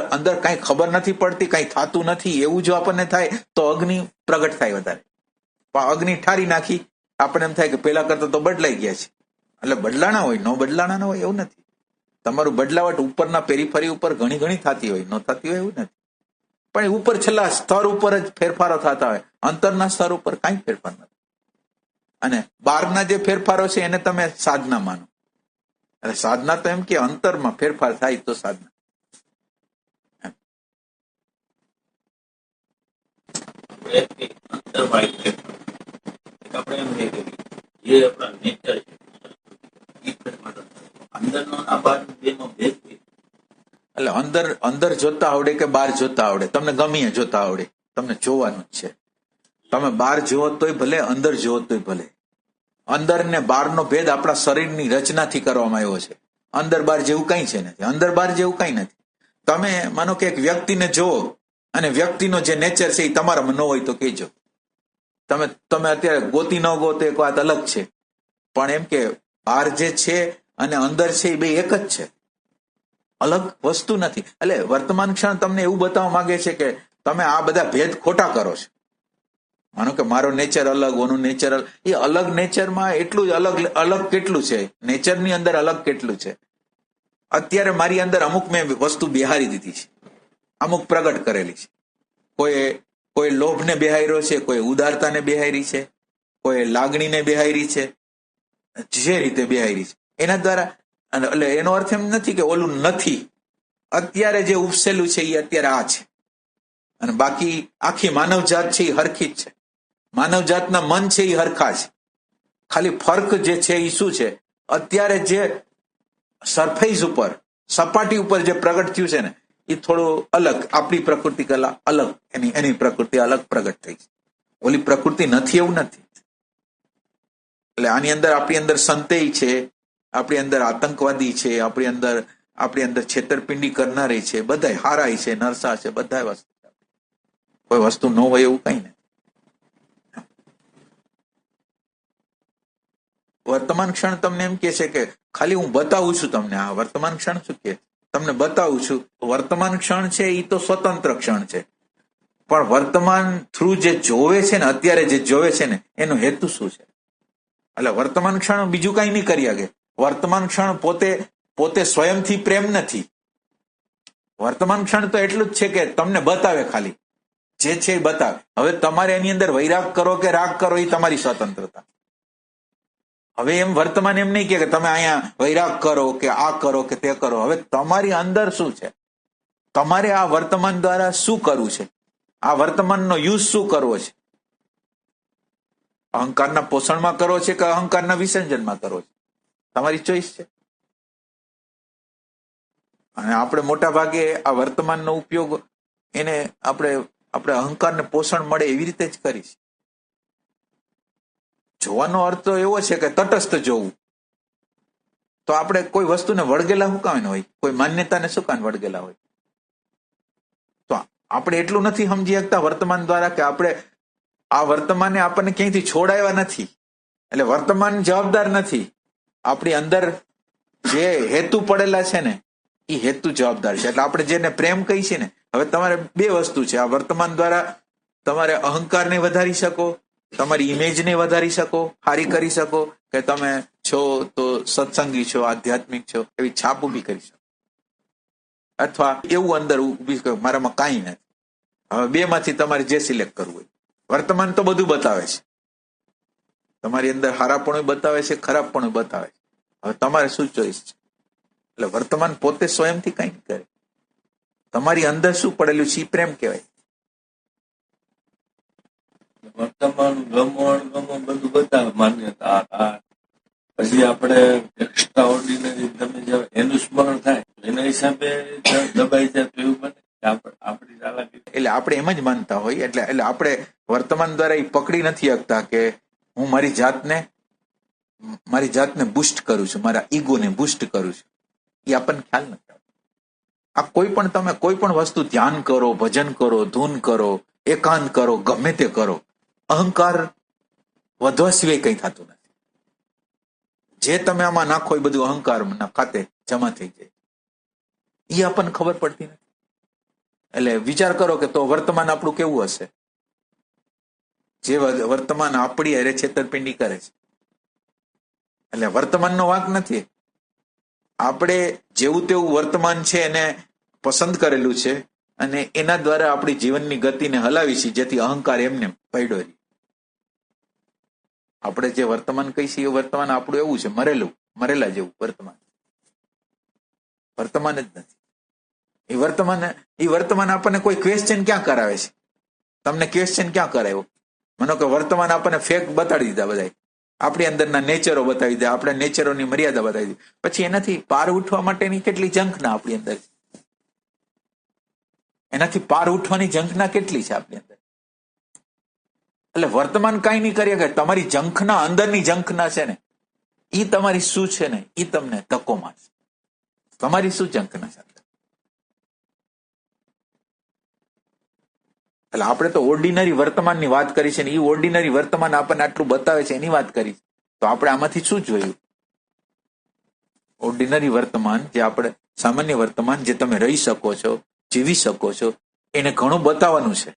અંદર કાંઈ ખબર નથી પડતી, કાંઈ થતું નથી એવું જો આપણને થાય તો અગ્નિ પ્રગટ થાય વધારે. પણ અગ્નિ ઠારી નાખી આપણે એમ થાય કે પેલા કરતા તો બદલાઈ ગયા છે. એટલે બદલાણા હોય, ન બદલાણા ન હોય એવું નથી. તમારું બદલાવટ ઉપરના પેરીફરી ઉપર ઘણી થતી હોય, ન થતી હોય એવું નથી. પણ એ ઉપર છેલ્લા સ્તર ઉપર જ ફેરફારો થતા હોય, અંતરના સ્તર ઉપર કાંઈ ફેરફાર નથી. અને બહારના જે ફેરફારો છે એને તમે સાધના માનો. એટલે સાધના તો એમ કે અંતરમાં ફેરફાર થાય તો સાધના. અંતરમાં આપણે એમ કહીએ કે જે આપણા નેચર છે એ ફેરફાર અંદરનો આ બહાર બેનો ભેદ છે. એટલે અંદર જોતા આવડે કે બહાર જોતા આવડે, તમને ગમીએ જોતા આવડે, તમને જોવાનું જ છે. તમે બહાર જોવો તોય ભલે, અંદર જોવો તોય ભલે. અંદર ને બહારનો ભેદ આપણા શરીરની રચનાથી કરવામાં આવ્યો છે. અંદર બહાર જેવું કઈ છે નથી, અંદર બહાર જેવું કઈ નથી. તમે માનો કે એક વ્યક્તિને જોવો અને વ્યક્તિનો જે નેચર છે એ તમારામાં ન હોય તો કહેજો. તમે અત્યારે ગોતી ન ગોતો એક વાત અલગ છે, પણ એમ કે બહાર જે છે અને અંદર છે એ બે એક જ છે, અલગ વસ્તુ નથી. એટલે વર્તમાન ક્ષણ તમને એવું બતાવવા માંગે છે કે તમે આ બધા ભેદ ખોટા કરો છો. માનો કે મારો નેચર અલગ, ઓનું નેચર અલગ. એ અલગ નેચરમાં એટલું જ અલગ કેટલું છે, નેચરની અંદર અલગ કેટલું છે. અત્યારે મારી અંદર અમુક મેં વસ્તુ બિહારી દીધી છે, અમુક પ્રગટ કરેલી છે. કોઈ લોભને બિહાર્યો છે, કોઈ ઉદારતાને બિહારી છે, કોઈ લાગણીને બિહારી છે, જે રીતે બિહારી છે એના દ્વારા. એટલે એનો અર્થ એમ નથી કે ઓલું નથી. અત્યારે જે ઉપસેલું છે એ અત્યારે આ છે, અને બાકી આખી માનવજાત છે એ હરખી જ છે. માનવજાતના મન છે એ હરખા છે. ખાલી ફર્ક જે છે એ શું છે, અત્યારે જે સરફેસ ઉપર, સપાટી ઉપર જે પ્રગટ થયું છે ને એ થોડું અલગ. આપણી પ્રકૃતિ કલા અલગ, એની પ્રકૃતિ અલગ પ્રગટ થઈ છે. ઓલી પ્રકૃતિ નથી એવું નથી. એટલે આની અંદર આપણી અંદર સંતેય છે, આપણી અંદર આતંકવાદી છે, આપણી અંદર છેતરપિંડી કરનારી છે, બધા હારાય છે, નરસા છે, બધા વસ્તુ. કોઈ વસ્તુ ન હોય એવું કઈ નહીં. વર્તમાન ક્ષણ તમને એમ કે છે કે ખાલી હું બતાવું છું તમને. આ વર્તમાન ક્ષણ શું કે તમને બતાવું છું. વર્તમાન ક્ષણ છે એ તો સ્વતંત્ર ક્ષણ છે, પણ વર્તમાન થ્રુ જે જોવે છે ને, અત્યારે જે જોવે છે ને એનો હેતુ શું છે. એટલે વર્તમાન ક્ષણ બીજું કઈ નહીં કરી શકે. વર્તમાન ક્ષણ પોતે સ્વયંથી પ્રેમ નથી. વર્તમાન ક્ષણ તો એટલું જ છે કે તમને બતાવે, ખાલી જે છે એ બતાવે. હવે તમારે એની અંદર વૈરાગ કરો કે રાગ કરો એ તમારી સ્વતંત્રતા. હવે એમ વર્તમાન એમ નહીં કે તમે અહીંયા વૈરાગ કરો કે આ કરો કે તે કરો. હવે તમારી અંદર શું છે, તમારે આ વર્તમાન દ્વારા શું કરવું છે, આ વર્તમાનનો યુઝ શું કરવો છે. અહંકારના પોષણમાં કરવો છે કે અહંકારના વિસર્જનમાં કરવો છે, તમારી ચોઈસ છે. અને આપણે મોટા ભાગે આ વર્તમાનનો ઉપયોગ એને આપણે અહંકારને પોષણ મળે એવી રીતે જ કરીશ. જોવાનો અર્થ તો એવો છે કે તટસ્થ જોવું. તો આપણે કોઈ વસ્તુને વળગેલા શું કામ હોય, કોઈ માન્યતાને શું કામ વળગેલા હોય. તો આપણે એટલું નથી સમજી શકતા વર્તમાન દ્વારા કે આપણે આ વર્તમાનને આપણને ક્યાંયથી છોડાવ્યા નથી. એટલે વર્તમાન જવાબદાર નથી. આપણી અંદર જે હેતુ પડેલા છે ને એ હેતુ જવાબદાર છે. એટલે આપણે જેને પ્રેમ કહી છે ને, હવે તમારે બે વસ્તુ છે. આ વર્તમાન દ્વારા તમારે અહંકારને વધારી શકો તમારી ઇમેજને વધારી શકો, સારી કરી શકો, કે તમે છો તો સત્સંગી છો, આધ્યાત્મિક છો એવી છાપ ઊભી કરી શકો, અથવા એવું અંદર ઊભી કરો મારામાં કાંઈ નથી. હવે બે માંથી તમારે જે સિલેક્ટ કરવું હોય. વર્તમાન તો બધું બતાવે છે, તમારી અંદર સારાપણું બતાવે છે, ખરાબપણું બતાવે છે. હવે તમારે શું ચોઈસ છે? એટલે વર્તમાન પોતે સ્વયંથી કંઈ કરે. તમારી અંદર શું પડેલું છે એ પ્રેમ કહેવાય. વર્તમાન ગમો અણગમો બધું બતાવે, માન્યતા આ પછી આપણે એક્સ્ટ્રા ઓર્ડિનરી તમે જે એનું સ્મરણ થાય એના હિસાબે દબાઈ જાય તો એવું બને કે આપણી ચાલાકી. એટલે આપણે એમ જ માનતા હોય. એટલે આપણે વર્તમાન દ્વારા એ પકડી નથી શકતા કે હું મારી જાતને બુસ્ટ કરું છું, મારા ઈગોને બુસ્ટ કરું છું. એ આપણને ખ્યાલ નથી. આ તમે કોઈ પણ વસ્તુ ધ્યાન કરો, ભજન કરો, ધૂન કરો, એકાંત કરો, ગમે તે કરો, અહંકાર વધવા સિવાય કંઈ થતું નથી. જે તમે આમાં નાખો એ બધું અહંકારના ખાતે જમા થઈ જાય. એ આપણને ખબર પડતી નથી. એટલે વિચાર કરો કે તો વર્તમાન આપણું કેવું હશે? જે વર્તમાન આપણી હારે છેતરપિંડી કરે છે. એટલે વર્તમાનનો વાંક નથી. આપણે જેવું તેવું વર્તમાન છે એને પસંદ કરેલું છે અને એના દ્વારા આપણી જીવનની ગતિને હલાવી છે, જેથી અહંકાર એમને પડ્યો રહે. આપણે જે વર્તમાન કહીએ એ વર્તમાન આપણું એવું છે, મરેલા જેવું વર્તમાન જ નથી. એ વર્તમાન આપણને કોઈ ક્વેશ્ચન ક્યાં કરાવે છે? તમને ક્વેશ્ચન ક્યાં કરાવ્યો? માનો કે વર્તમાન આપણને ફેક બતાડી દીધા, બધા આપણી અંદરના નેચરો બતાવી દીધા, આપણા નેચરોની મર્યાદા બતાવી દીધી. પછી એનાથી પાર ઉઠવા માટેની કેટલી ઝંખના આપણી અંદર છે? એનાથી પાર ઉઠવાની ઝંખના કેટલી છે આપણી અંદર? એટલે વર્તમાન કાંઈ નહીં કરીએ કે તમારી ઝંખના, અંદરની ઝંખના છે ને એ તમારી શું છે ને એ તમને ધક્કો મારશે. તમારી શું ઝંખના છે? એટલે આપણે તો ઓર્ડિનરી વર્તમાનની વાત કરી છે ને એ ઓર્ડિનરી વર્તમાન આપણને આટલું બતાવે છે એની વાત કરી. તો આપણે આમાંથી શું જોયું? ઓર્ડિનરી વર્તમાન, જે આપણે સામાન્ય વર્તમાન, જે તમે રહી શકો છો, જીવી શકો છો, એને ઘણું બતાવવાનું છે.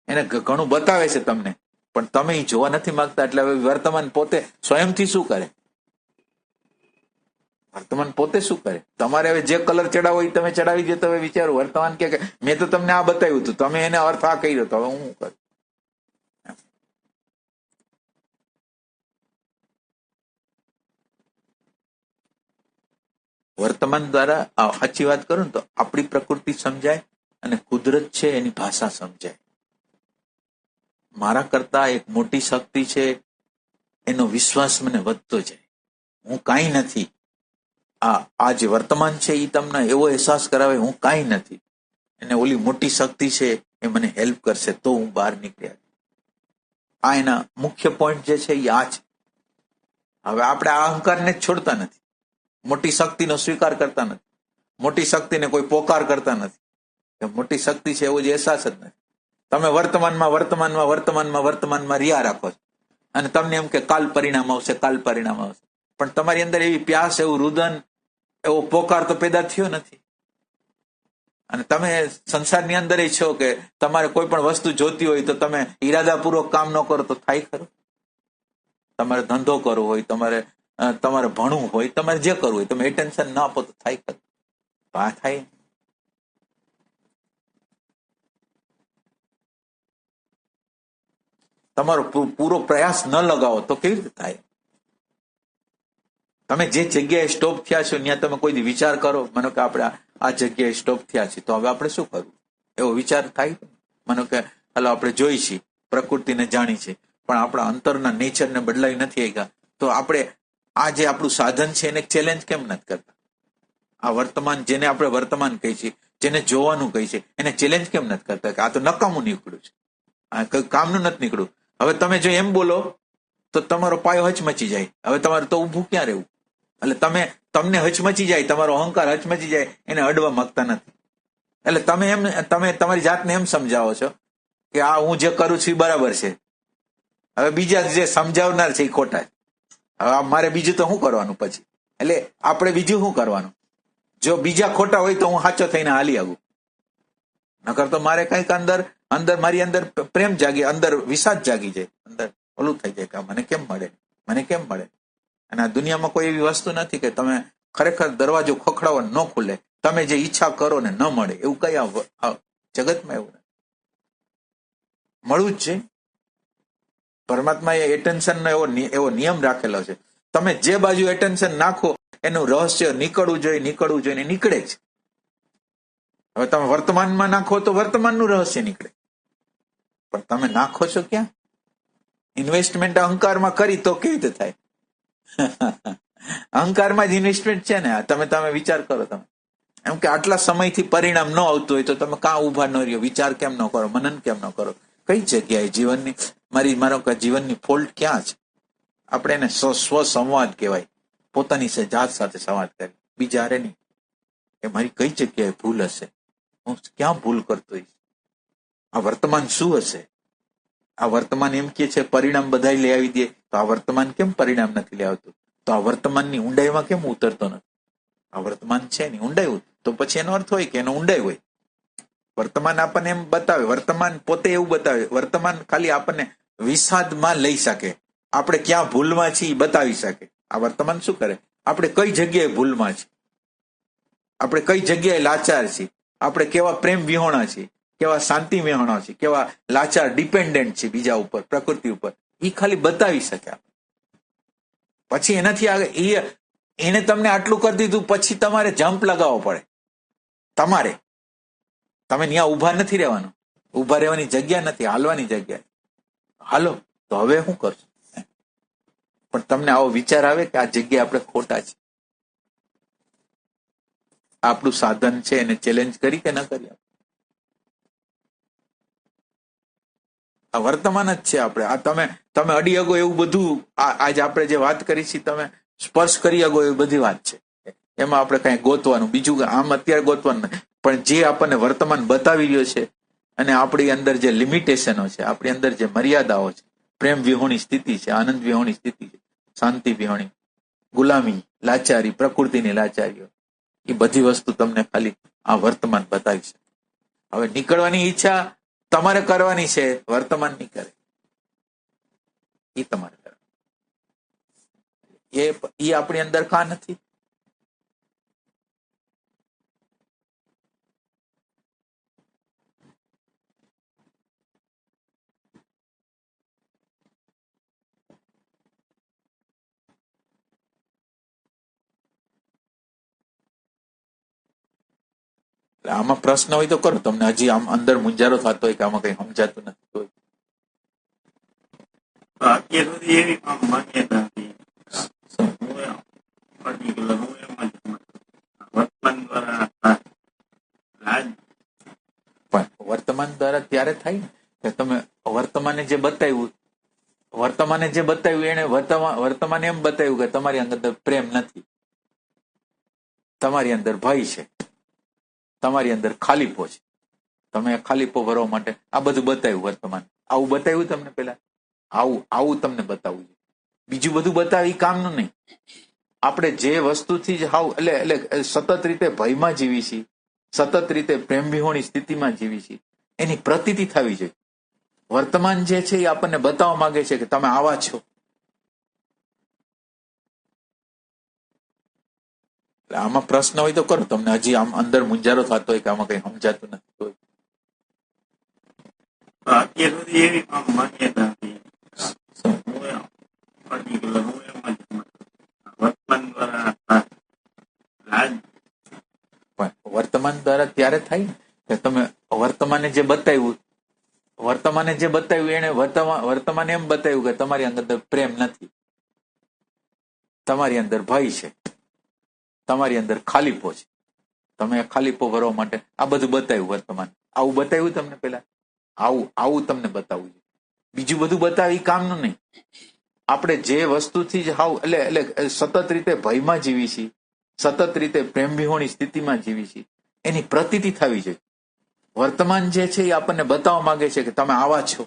એને ઘણું બતાવે છે તમને, પણ તમે એ જોવા નથી માંગતા. એટલે હવે વર્તમાન પોતે સ્વયંથી શું કરે? વર્તમાન પોતે શું કરે? તમારે હવે જે કલર ચડાવો એ તમે ચડાવી દે. તો હવે વિચારો, વર્તમાન કે મેં તો તમને આ બતાવ્યું હતું, તમે એને અર્થ આ કર્યો, તો હવે હું કરું? વર્તમાન દ્વારા સાચી વાત કરું ને તો આપણી પ્રકૃતિ સમજાય અને કુદરત છે એની ભાષા સમજાય. મારા કરતા એક મોટી શક્તિ છે એનો વિશ્વાસ મને વધતો જાય. હું કાંઈ નથી. આ જે વર્તમાન છે એ તમને એવો અહેસાસ કરાવે હું કાંઈ નથી, એને ઓલી મોટી શક્તિ છે એ મને હેલ્પ કરશે તો હું બહાર નીકળ્યા. આ એના મુખ્ય પોઈન્ટ જે છે એ આ છે. હવે આપણે આ અહંકારને જ છોડતા નથી, મોટી શક્તિનો સ્વીકાર કરતા નથી, મોટી શક્તિને કોઈ પોકાર કરતા નથી. મોટી શક્તિ છે એવો જ અહેસાસ જ નથી. તમે વર્તમાનમાં રિયા રાખો છો અને તમને એમ કે કાલ પરિણામ આવશે. પણ તમારી અંદર એવી પ્યાસ, એવું રુદન, એવો પોકાર તો પેદા થયો નથી. અને તમે સંસારની અંદર છો કે તમારે કોઈ પણ વસ્તુ જોતી હોય તો તમે ઈરાદાપૂર્વક કામ ન કરો તો થાય ખરું? તમારે ધંધો કરવો હોય, તમારે ભણવું હોય, તમારે જે કરવું હોય, તમે એટેન્શન ના આપો તો થાય ખરું? આ થાય. તમારો પૂરો પ્રયાસ ન લગાવો તો કેવી રીતે થાય? તમે જે જગ્યાએ સ્ટોપ થયા છો ત્યાં તમે કોઈ વિચાર કરો, માનો કે આપણે આ જગ્યાએ સ્ટોપ થયા છીએ તો હવે આપણે શું કરવું? એવો વિચાર થાય? માનો કે હાલો આપણે જોઈ છીએ, પ્રકૃતિને જાણી છે, પણ આપણા અંતરના નેચરને બદલાવી નથી ગયા, તો આપણે આ જે આપણું સાધન છે એને ચેલેન્જ કેમ નથી કરતા? આ વર્તમાન, જેને આપણે વર્તમાન કહીએ છીએ, જેને જોવાનું કહીએ છીએ, એને ચેલેન્જ કેમ નથી કરતા કે આ તો નકામું નીકળ્યું છે, આ કઈ કામનું નથી નીકળ્યું? હવે તમે જો એમ બોલો તો તમારો પાયો હચમચી જાય. હવે તમારે તો ઊભું ક્યાં રહેવું? એટલે તમને હચમચી જાય, તમારો અહંકાર હચમચી જાય, એને અડવા માંગતા નથી. એટલે તમે તમારી જાતને એમ સમજાવો છો કે આ હું જે કરું છું એ બરાબર છે. હવે બીજા જે સમજાવનાર છે એ ખોટા છે. હવે મારે બીજું તો શું કરવાનું પછી? એટલે આપણે બીજું શું કરવાનું? જો બીજા ખોટા હોય તો હું સાચો થઈને હાલી આવું, નકર તો મારે કંઈક અંદર અંદર મારી અંદર પ્રેમ જાગી, અંદર વિષાદ જાગી જાય, અંદર ઓલું થઈ જાય કે મને કેમ મળે, મને કેમ મળે. અને આ દુનિયામાં કોઈ એવી વસ્તુ નથી કે તમે ખરેખર દરવાજો ખખડાવો ન ખુલે, તમે જે ઈચ્છા કરો ને ન મળે, એવું કઈ આ જગતમાં એવું નથી. મળવું જ છે. પરમાત્માએ એટેન્શનનો એવો નિયમ રાખેલો છે, તમે જે બાજુ એટેન્શન નાખો એનું રહસ્ય નીકળવું જોઈએ, નીકળવું જોઈએ, ને નીકળે જ. હવે તમે વર્તમાનમાં નાખો તો વર્તમાનનું રહસ્ય નીકળે, પણ તમે નાખો છો ક્યાં? ઇન્વેસ્ટમેન્ટ અહંકારમાં કરી તો કેવી રીતે થાય? અહંકારમાં જ ઇન્વેસ્ટમેન્ટ છે ને. તમે વિચાર કરો, તમે એમ કે આટલા સમયથી પરિણામ ન આવતું હોય તો તમે કાં ઉભા ન રહ્યો, વિચાર કેમ ન કરો, મનન કેમ ન કરો? કઈ જગ્યાએ જીવનની મારો જીવનની ફોલ્ટ ક્યાં છે? આપણે એને સ્વસંવાદ કહેવાય, પોતાની જાત સાથે સંવાદ કરી, બીજા હારે નહીં. કે મારી કઈ જગ્યાએ ભૂલ હશે, હું ક્યાં ભૂલ કરતો હોઈશ, આ વર્તમાન શું હશે? આ વર્તમાન એમ કે છે પરિણામ બધા લઈ આવી દે, તો આ વર્તમાન કેમ પરિણામ નથી લઈ આવતું? તો આ વર્તમાનની ઊંડાઈમાં કેમ ઉતરતો નથી? આ વર્તમાન છે ની ઊંડાઈ, તો પછી એનો અર્થ હોય કે એનો ઊંડાઈ હોય. વર્તમાન આપણને એમ બતાવે, વર્તમાન પોતે એવું બતાવે, વર્તમાન ખાલી આપણને વિષાદમાં લઈ શકે, આપણે ક્યાં ભૂલમાં છીએ બતાવી શકે. આ વર્તમાન શું કરે? આપણે કઈ જગ્યાએ ભૂલમાં છીએ, આપણે કઈ જગ્યાએ લાચાર છીએ, આપણે કેવા પ્રેમ વિહોણા છીએ, કેવા શાંતિ વિહોણા છીએ, કેવા લાચાર ડિપેન્ડન્ટ છે બીજા ઉપર, પ્રકૃતિ ઉપર, એ ખાલી બતાવી શકે. પછી એનાથી આગળ એને તમને આટલું કરી દીધું, પછી તમારે જમ્પ લગાવવો પડે. તમે ત્યાં ઉભા નથી રહેવાનું, ઉભા રહેવાની જગ્યા નથી, હાલવાની જગ્યા. હાલો તો હવે શું કરશું? પણ તમને આવો વિચાર આવે કે આ જગ્યાએ આપણે ખોટા છે, આપણું સાધન છે, એને ચેલેન્જ કરી કે ન કરી? આ વર્તમાન જ છે આપણે. આ તમે અડી અગો એવું બધું આજે આપણે જે વાત કરી છે, તમે સ્પર્શ કરી અગો એવી બધી વાત છે. એમાં આપણે કઈ ગોતવાનું બીજું આમ અત્યારે ગોતવાનું નથી, પણ જે આપણને વર્તમાન બતાવી રહ્યો છે અને આપણી અંદર જે લિમિટેશનો છે, આપણી અંદર જે મર્યાદાઓ છે, પ્રેમ વિહોણી સ્થિતિ છે, આનંદ વિહોણી સ્થિતિ છે, શાંતિ વિહોણી, ગુલામી, લાચારી, પ્રકૃતિની લાચારીઓ, એ બધી વસ્તુ તમને ખાલી આ વર્તમાન બતાવી છે. હવે નીકળવાની ઈચ્છા તમારે કરવાની છે, વર્તમાન નહીં કરે, એ તમારે કરવાની. એ આપણી અંદર કાં નથી? આમાં પ્રશ્ન હોય તો કરો. તમને હજી આમ અંદર મુંજારો થતો હોય કે આમાં કઈ સમજાતું નથી તો અત્યાર સુધી એવી માન્યતા હતી, પર્ટિક્યુલર હું એમ જ વર્તમાન દ્વારા પણ વર્તમાન દ્વારા ત્યારે થાય ને કે તમે વર્તમાને જે બતાવ્યું એને વર્તમાને એમ બતાવ્યું કે તમારી અંદર પ્રેમ નથી, તમારી અંદર ભય છે, તમારી અંદર ખાલીપો છે, તમે ખાલીપો ભરવા માટે આ બધું બતાવ્યું વર્તમાન. આવું બતાવ્યું તમને પેલા, આવું તમને બતાવવું છે. બીજું બધું બતાવી કામનું નહીં. આપણે જે વસ્તુથી જ એટલે સતત રીતે ભયમાં જીવી છીએ, સતત રીતે પ્રેમ વિહોણી સ્થિતિમાં જીવી છીએ, એની પ્રતીતિ થવી જોઈએ. વર્તમાન જે છે એ આપણને બતાવવા માંગે છે કે તમે આવા છો. આમાં પ્રશ્ન હોય તો કરો. તમને હજી આમ અંદર મુંજારો થતો હોય કે આમાં કઈ સમજાતું નથી તો અત્યાર સુધી એવી માન્યતા હતી, પર્ટિક્યુલર હું એમ જ વર્તમાન દ્વારા વર્તમાન દ્વારા ત્યારે થાય ને કે તમે વર્તમાને જે બતાવ્યું એને વર્તમાને એમ બતાવ્યું કે તમારી અંદર પ્રેમ નથી, તમારી અંદર ભય છે, તમારી અંદર ખાલીપો છે, તમે ખાલીપો ભરવા માટે આ બધું બતાવ્યું વર્તમાન. આવું બતાવ્યું તમને પેલા, આવું તમને બતાવવું છે. બીજું બધું બતાવી કામનું નહીં. આપણે જે વસ્તુથી જ એટલે સતત રીતે ભયમાં જીવી છીએ, સતત રીતે પ્રેમ વિહોણી સ્થિતિમાં જીવી છીએ, એની પ્રતીતિ થવી જોઈએ. વર્તમાન જે છે એ આપણને બતાવવા માંગે છે કે તમે આવા છો,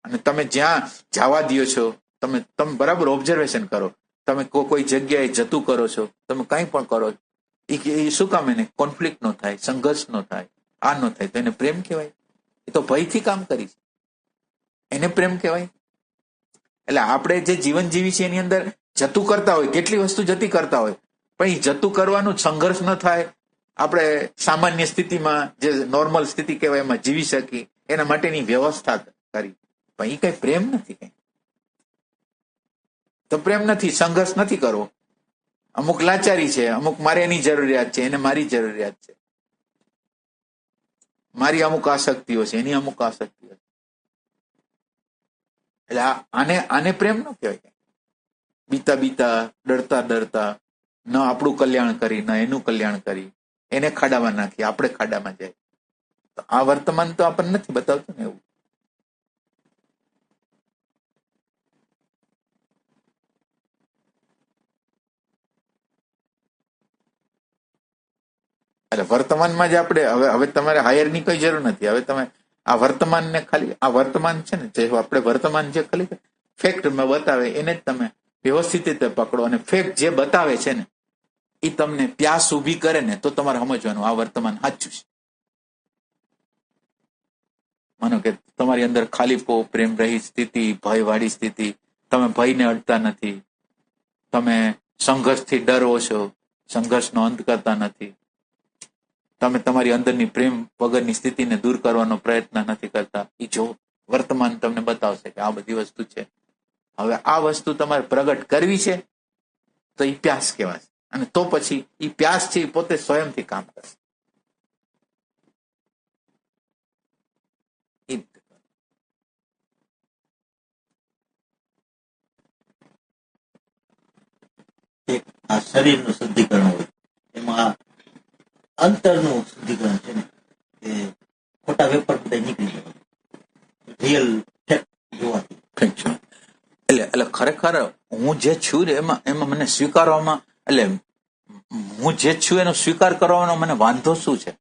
અને તમે જ્યાં જવા દો છો, તમે બરાબર ઓબ્ઝર્વેશન કરો. તમે કોઈ જગ્યાએ જતું કરો છો, તમે કંઈ પણ કરો, એ શું કામ એને કોન્ફ્લિક્ટ ન થાય, સંઘર્ષ ન થાય, આ ન થાય તો એને પ્રેમ કહેવાય? એ તો ભયથી કામ કરી છે, એને પ્રેમ કહેવાય? એટલે આપણે જે જીવન જીવી છે એની અંદર જતું કરતા હોય, કેટલી વસ્તુ જતી કરતા હોય, પણ એ જતું કરવાનું સંઘર્ષ ન થાય, આપણે સામાન્ય સ્થિતિમાં જે નોર્મલ સ્થિતિ કહેવાય એમાં જીવી શકીએ એના માટેની વ્યવસ્થા કરી, પણ એ કઈ પ્રેમ નથી. કઈ તો પ્રેમ નથી, સંઘર્ષ નથી કરવો. અમુક લાચારી છે, અમુક મારે એની જરૂરિયાત છે, એને મારી જરૂરિયાત છે, મારી અમુક આસક્તિઓ છે, એની અમુક આસક્તિઓ છે. એટલે આને પ્રેમ ન કહેવાય. બીતા બીતા, ડરતા ડરતા, ન આપણું કલ્યાણ કરી, ન એનું કલ્યાણ કરી, એને ખાડામાં નાખી, આપણે ખાડામાં જાય. તો આ વર્તમાન તો આપણને નથી બતાવતું ને એવું. એટલે વર્તમાનમાં જ આપણે હવે તમારે હાયરની કોઈ જરૂર નથી. હવે તમે આ વર્તમાનને ખાલી આ વર્તમાન છે ને, જે આપણે વર્તમાન જે ખાલી ફેક્ટમાં બતાવે એને જ તમે વ્યવસ્થિત રીતે પકડો, અને ફેક્ટ જે બતાવે છે ને એ તમને પ્યાસ ઉભી કરે ને તો તમારે સમજવાનું આ વર્તમાન સાચું છે. માનો કે તમારી અંદર ખાલીપો, પ્રેમ રહિત સ્થિતિ, ભયવાળી સ્થિતિ, તમે ભયને અડતા નથી, તમે સંઘર્ષથી ડરો છો, સંઘર્ષનો અંત કરતા નથી, તમે તમારી અંદરની પ્રેમ વગરની સ્થિતિને દૂર કરવાનો પ્રયત્ન નથી કરતા. એ જો વર્તમાન તમને બતાવશે કે આ બધી વસ્તુ છે. હવે આ વસ્તુ તમારે પ્રગટ કરવી છે તો એ પ્યાસ કહેવાશે, અને તો પછી એ પ્યાસ છે એ પોતે સ્વયંથી કામ કરશે. એક આ શરીરનું શુદ્ધિકરણ હોય, એમાં અંતરનું શુદ્ધિકરણ છે ને, કે ખોટા વેપાર બધા નીકળી જાય, રિયલ ફેક્ટ જોવાથી. એટલે ખરેખર હું જે છું ને એમાં મને સ્વીકારવામાં, એટલે હું જે છું એનો સ્વીકાર કરવાનો મને વાંધો શું છે?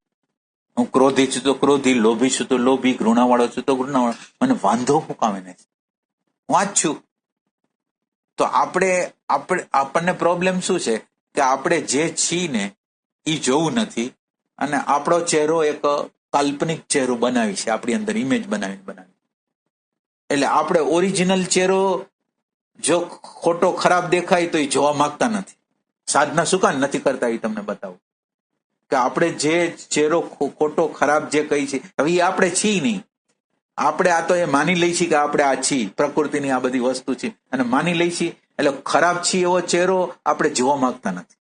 હું ક્રોધી છું તો ક્રોધી, લોભી છું તો લોભી, ઘૃણાવાળો છું તો ઘૃણાવાળો, મને વાંધો શું કામે નહીં? હું આ જ છું. તો આપણને પ્રોબ્લેમ શું છે કે આપણે જે છીએ ને એ જોવું નથી, અને આપણો ચહેરો એક કાલ્પનિક ચહેરો બનાવી છે, આપણી અંદર ઇમેજ બનાવી. એટલે આપણે ઓરિજિનલ ચહેરો જો ખોટો ખરાબ દેખાય તો એ જોવા માંગતા નથી. સાધના શું કામ નથી કરતા એ તમને બતાવું કે આપણે જે ચહેરો ખોટો ખરાબ જે કહી છે, હવે એ આપણે છીએ નહીં. આપણે આ તો એ માની લઈ છીએ કે આપણે આ છીએ, પ્રકૃતિની આ બધી વસ્તુ છે અને માની લઈ છીએ. એટલે ખરાબ છીએ એવો ચહેરો આપણે જોવા માંગતા નથી.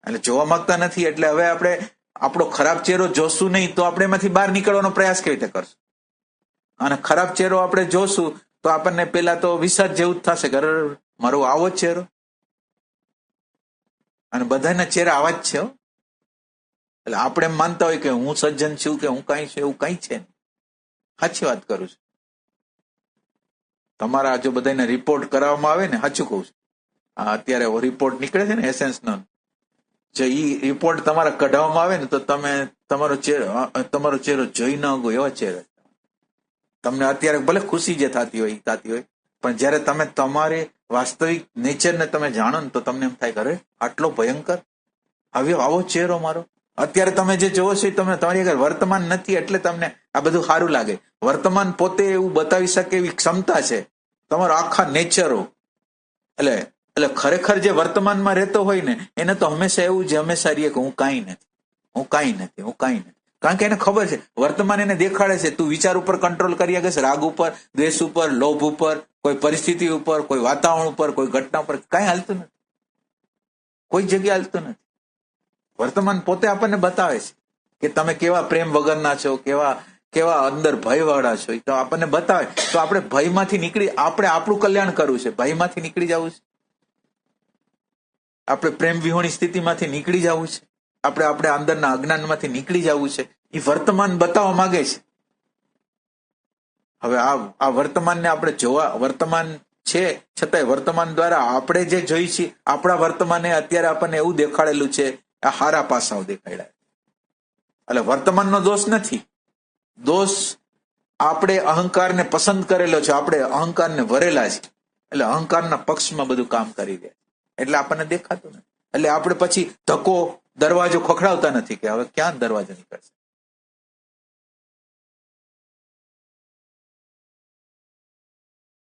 એટલે જોવા માંગતા નથી એટલે હવે આપણે આપણો ખરાબ ચહેરો જોશું નહીં તો આપણે એમાંથી બહાર નીકળવાનો પ્રયાસ કેવી રીતે કરશું? અને ખરાબ ચહેરો આપણે જોશું તો આપણને પેલા તો વિષાદ જેવું જ થશે કે મારો આવો જ ચહેરો, અને બધાના ચહેરા આવા જ છે. એટલે આપણે એમ માનતા હોય કે હું સજ્જન છું કે હું કઈ છું, એવું કઈ છે નહીં. સાચી વાત કરું છું. તમારા જો બધાને રિપોર્ટ કરાવવામાં આવે ને, સાચું કહું છું, અત્યારે રિપોર્ટ નીકળે છે ને એસેન્સનો, જો એ રિપોર્ટ તમારા કઢાવવામાં આવે ને તો તમે તમારો ચહેરો જોઈ ન ગયો એવા ચહેરા. તમને અત્યારે ભલે ખુશી જે થતી હોય, પણ જયારે તમે તમારે વાસ્તવિક નેચરને તમે જાણો ને તો તમને એમ થાય કરે આટલો ભયંકર આવ્યો આવો ચહેરો મારો. અત્યારે તમે જે જોવો છો તમે તમારી આગળ વર્તમાન નથી એટલે તમને આ બધું સારું લાગે. વર્તમાન પોતે એવું બતાવી શકે એવી ક્ષમતા છે, તમારો આખા નેચરો. એટલે ખરેખર જે વર્તમાનમાં રહેતો હોય ને એને તો હંમેશા એવું જ હંમેશા રહીએ કે હું કાંઈ નથી. કારણ કે એને ખબર છે વર્તમાન એને દેખાડે છે તું વિચાર ઉપર કંટ્રોલ કરી શકે છે, રાગ ઉપર, દ્વેષ ઉપર, લોભ ઉપર, કોઈ પરિસ્થિતિ ઉપર, કોઈ વાતાવરણ ઉપર, કોઈ ઘટના ઉપર કાંઈ હાલતું નથી, કોઈ જગ્યાએ હાલતું નથી. વર્તમાન પોતે આપણને બતાવે છે કે તમે કેવા પ્રેમ વગરના છો, કેવા અંદર ભયવાળા છો, તો આપણને બતાવે. તો આપણે ભયમાંથી નીકળી, આપણે આપણું કલ્યાણ કરવું છે, ભયમાંથી નીકળી જવું છે, આપણે પ્રેમ વિહોણી સ્થિતિમાંથી નીકળી જવું છે, આપણે અંદરના અજ્ઞાનમાંથી નીકળી જવું છે. એ વર્તમાન બતાવવા માંગે છે. હવે આ વર્તમાનને આપણે જોવા, વર્તમાન છે છતાંય વર્તમાન દ્વારા આપણે જે જોઈ છીએ, આપણા વર્તમાને અત્યારે આપણને એવું દેખાડેલું છે, આ હારા પાસાઓ દેખાડ્યા. એટલે વર્તમાનનો દોષ નથી, દોષ આપણે અહંકારને પસંદ કરેલો છે, આપણે અહંકારને વરેલા છે, એટલે અહંકારના પક્ષમાં બધું કામ કરી રહ્યા, એટલે આપણને દેખાતું નથી. એટલે આપણે પછી ધક્કો દરવાજો ખખડાવતા નથી કે હવે ક્યાં દરવાજો નીકળશે.